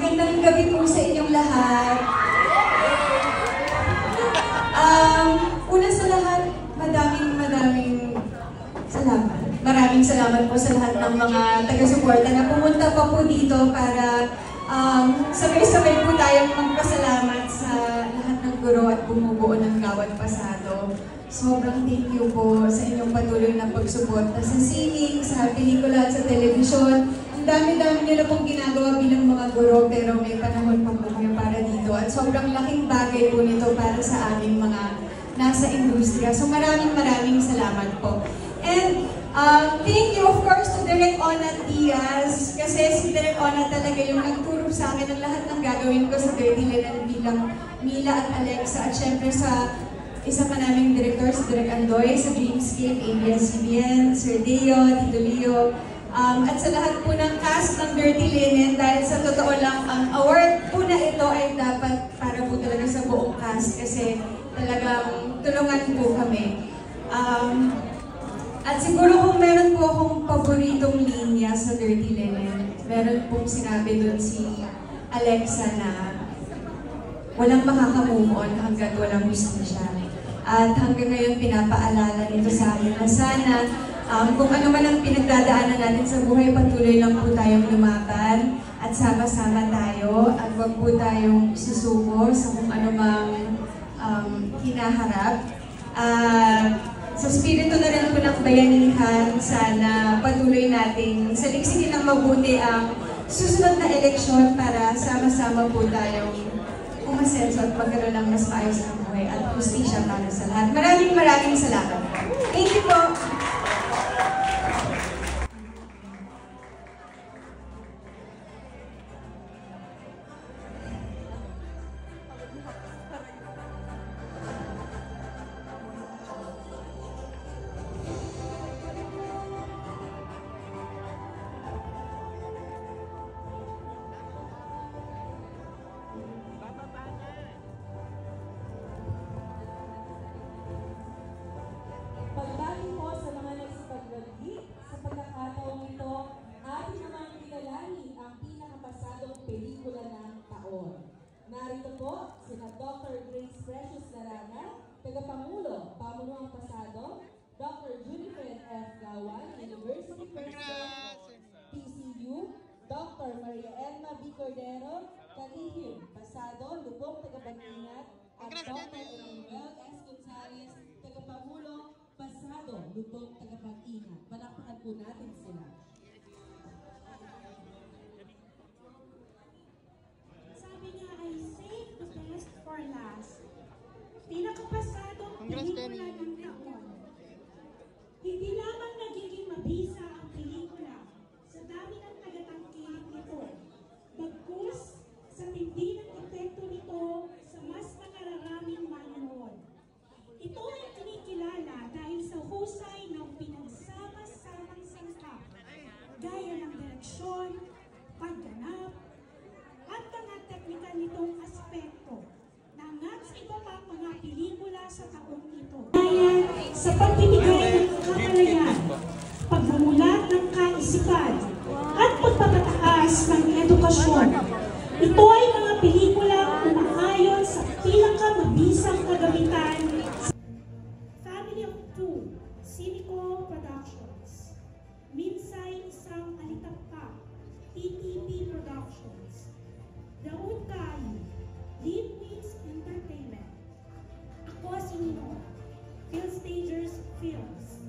Magandang gabi po sa inyong lahat. Una sa lahat, madaming salamat. Maraming salamat po sa lahat ng mga taga-suporta na pumunta pa po dito para sabay-sabay po tayong magpasalamat sa lahat ng guro at bumubuo ng Gawad Pasado. Sobrang thank you po sa inyong patuloy na pagsuporta sa sining, sa pelikula at sa telebisyon. Ang dami-dami nila pong ginagawa bilang mga guro, pero may panahon pa po kami para dito. At sobrang laking bagay po nito para sa aming mga nasa industriya. So maraming salamat po. And thank you of course to Direk Ona Diaz, kasi si Direk Ona talaga yung nagturo sa akin ng lahat ng gagawin ko sa Dirty Linen bilang Mila at Alexa, at syempre sa isa pa naming director, si Direk Andoy, sa Dreamscape, ABS-CBN, Sir Deo, Tito Leo, at sa lahat po ng cast ng Dirty Linen, dahil sa totoo lang, ang award po na ito ay dapat para po talaga sa buong cast, kasi talagang tulungan po kami. At siguro kung meron po akong paboritong linya sa Dirty Linen, meron pong sinabi doon si Alexa na walang makaka-move on hanggat walang hustisya. At hanggang ngayon pinapaalala nito sa amin na sana kung ano man ang pinagdadaanan natin sa buhay, patuloy lang po tayong lumaban at sama-sama tayo at wag po tayong susuko sa kung ano mang hinaharap. Sa spirito na rin po ng bayanihan, sana patuloy nating saliksikin ng mabuti ang susunod na eleksyon para sama-sama po tayong umasenso at magkaroon ng mas maayos na buhay at hustisya para sa lahat. Maraming salamat. Thank you po! Pagbati po sa mga nagsipagwagi sa pagkakataong ito, atin naman kinalani ang pinakapasadong pelikula ng taon. Narito po sina Dr. Grace Precious Narana, Tagapangulo, Pamunuang Pasado, Dr. Junifer F. Gawan, University President, PCU, Dr. Maria Elma B. Cordero, Kalihim, Pasado, Lubong, Tagapangingat, at Dr. Emmanuel S. Gonzales, Tagapangulo, Pasado, Lubong, Tagapag-ingat. Palakpakan po natin sila. Sabi niya ay save the best for last. Pinakapasadong pelikula ng taon. Hindi lamang nagiging mabisa ang pelikula sa dami ng tagatangkilik nito. Bagkus sa tindi ng epekto nito sa mas nakararaming manonood. Ito ay kinikilala dahil sa husay ng pinagsama-samang sangkap, gaya ng direksyon, pagganap, at mga teknikal nitong aspekto na hanggang sa iba pang mga pelikula sa taong ito. Sa pagbibigay ng kamalayan, pagmumulat ng kaisipan, at pagpapataas ng edukasyon. Ito ay mga pelikulang umaayon sa pinakamabisang kagamitan. Family of Two, Cineco Productions. Minsay Isang Alitakpak, TTP Productions. Daud Kayo, Leadwings Entertainment. Ako si Nino, Philstagers Films.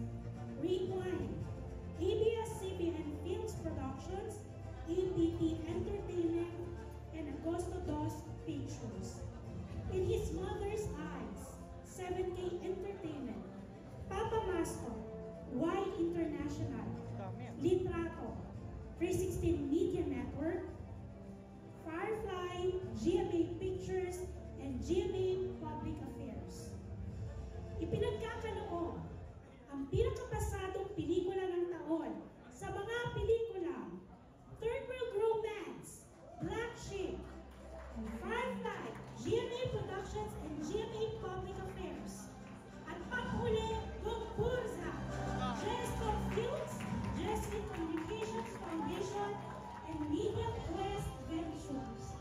Rewind, ABS-CBN Films Productions, APP Entertainment, and Agosto Dos Pictures. In His Mother's Eyes, 7K Entertainment, Papa Masto, Y International, Litrato, 316 Media Network, Firefly, GMA Pictures, and GMA Public Affairs. Ipinagkakaloob ang pinakapasadong pelikula ng taon sa mga pelikulang Third World Romance, Black Sheep, and Firefly, GMA Productions, and GMA Public Affairs. At panghuli, Gogpurza, Jesco Films, Jesco Communications Foundation, and Media Quest Ventures.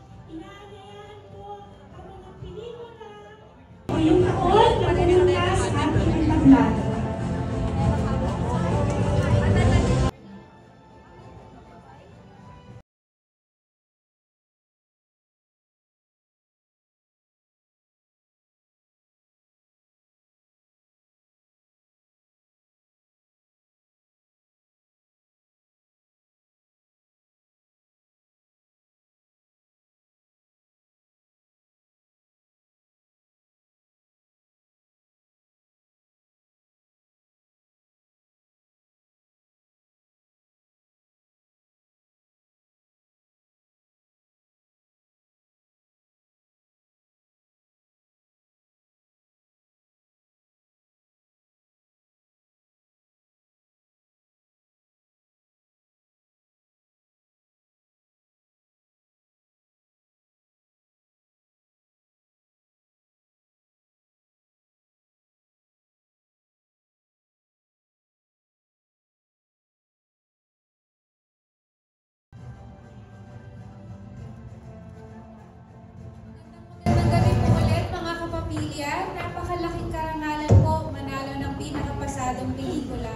yan, napakalaking karangalan po manalo ng pinakapasadong pelikula.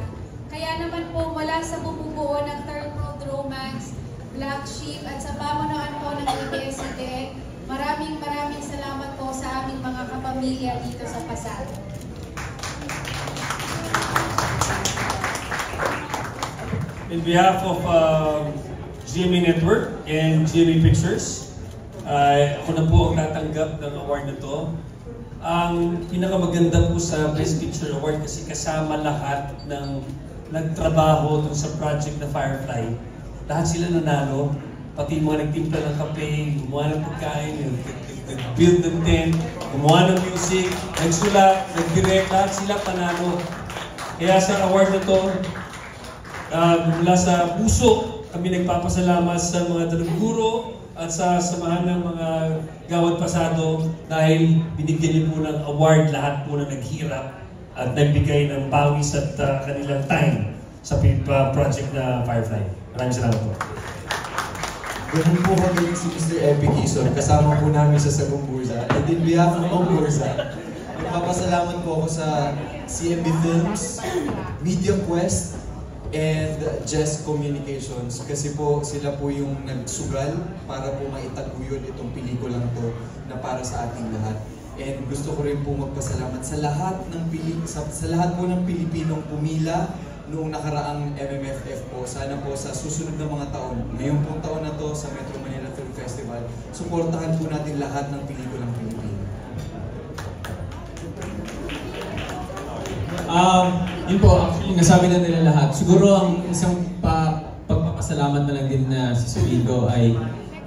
Kaya naman po mula sa bumubuo ng Third World Romance, Black Sheep at sa pamunuan po ng ABS-CBN, maraming salamat po sa aming mga kapamilya dito sa Pasado. In behalf of GMA Network and GMA Pictures, ako na po ang tatanggap ng award na to. Ang pinakamaganda po sa Best Picture Award kasi kasama lahat ng nagtrabaho dun sa project na Firefly. Lahat sila nanalo, pati mga nagtimpla ng kape, gumawa ng pagkain, nag-build ng tent, gumawa ng music, nagsulat, nag-direct, lahat sila panalo. Kaya sa award na to, mula sa puso, kami nagpapasalamat sa mga talugguro at sa samahan ng mga Gawad Pasado dahil binigyan niyo po ng award lahat po na naghirap at nagbigay ng pawis at kanilang time sa project na Firefly. Maraming salamat po. Ganun po kami si Mr. Epi Quezon, kasama po namin siya sa Gumburza. And in behalf of Gumburza, magpapasalamat po ako sa CMB Films, Media Quest, and Jess Communications kasi po sila po yung nagsugal para po maitaguyod itong pelikulang to na para sa ating lahat. And gusto ko rin po magpasalamat sa lahat po ng Pilipinong pumila noong nakaraang MMFF po. Sana po sa susunod na mga taon, ngayong pong taon na to sa Metro Manila Film Festival, suportahan po natin lahat ng pelikulang Pilipino. Yun po, actually nasabi na nila lahat. Siguro ang isang pagpapasalamat na lang din na sasabihin ko ay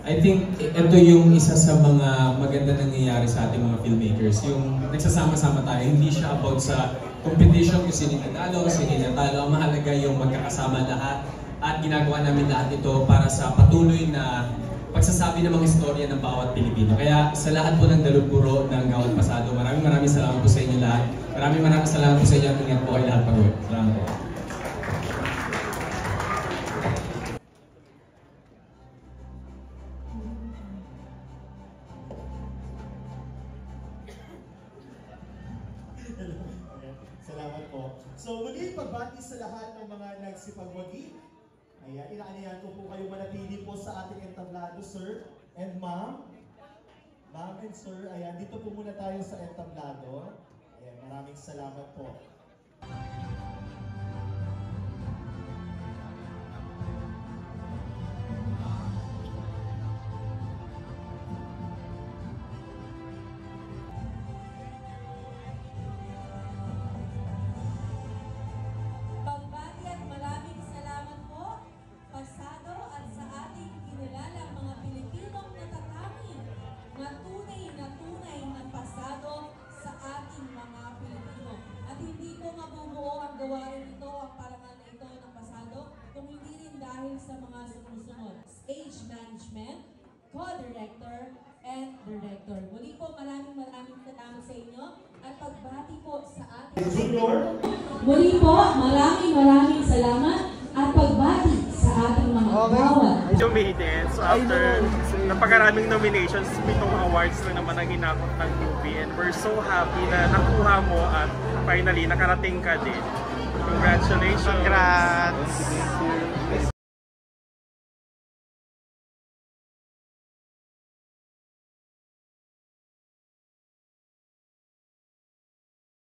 I think ito yung isa sa mga maganda nangyayari sa ating mga filmmakers. Yung nagsasama-sama tayo, hindi siya about sa competition kung sino nanalo, sino natalo. Ang mahalaga yung magkakasama lahat at ginagawa namin lahat ito para sa patuloy na pagsasabi ng mga istorya ng bawat Pilipino. Kaya sa lahat po ng daluguro ng Gawad Pasado, maraming salamat po sa inyo lahat. Maraming salamat po sa inyo at ingat po kayo lahat pag-uwi. Salamat po. Salamat po. So muli pagbati sa lahat ng mga nagsipagwagi. Ayan, inaanyayan ko po kayo manatili po sa ating entablado, sir and ma'am. Ma'am and sir, ayan, dito po muna tayo sa entablado. Ayan, maraming salamat po. Sa mga sumusunod, stage management, co-director, and director. Muli po, maraming salamat sa inyo at pagbati po sa ating Muli po, maraming salamat at pagbati sa ating mga gawad. So after napakaraming nominations, 7 awards na naman ang hinakot ng movie and we're so happy na nakuha mo at finally nakarating ka din. Congratulations! Congrats!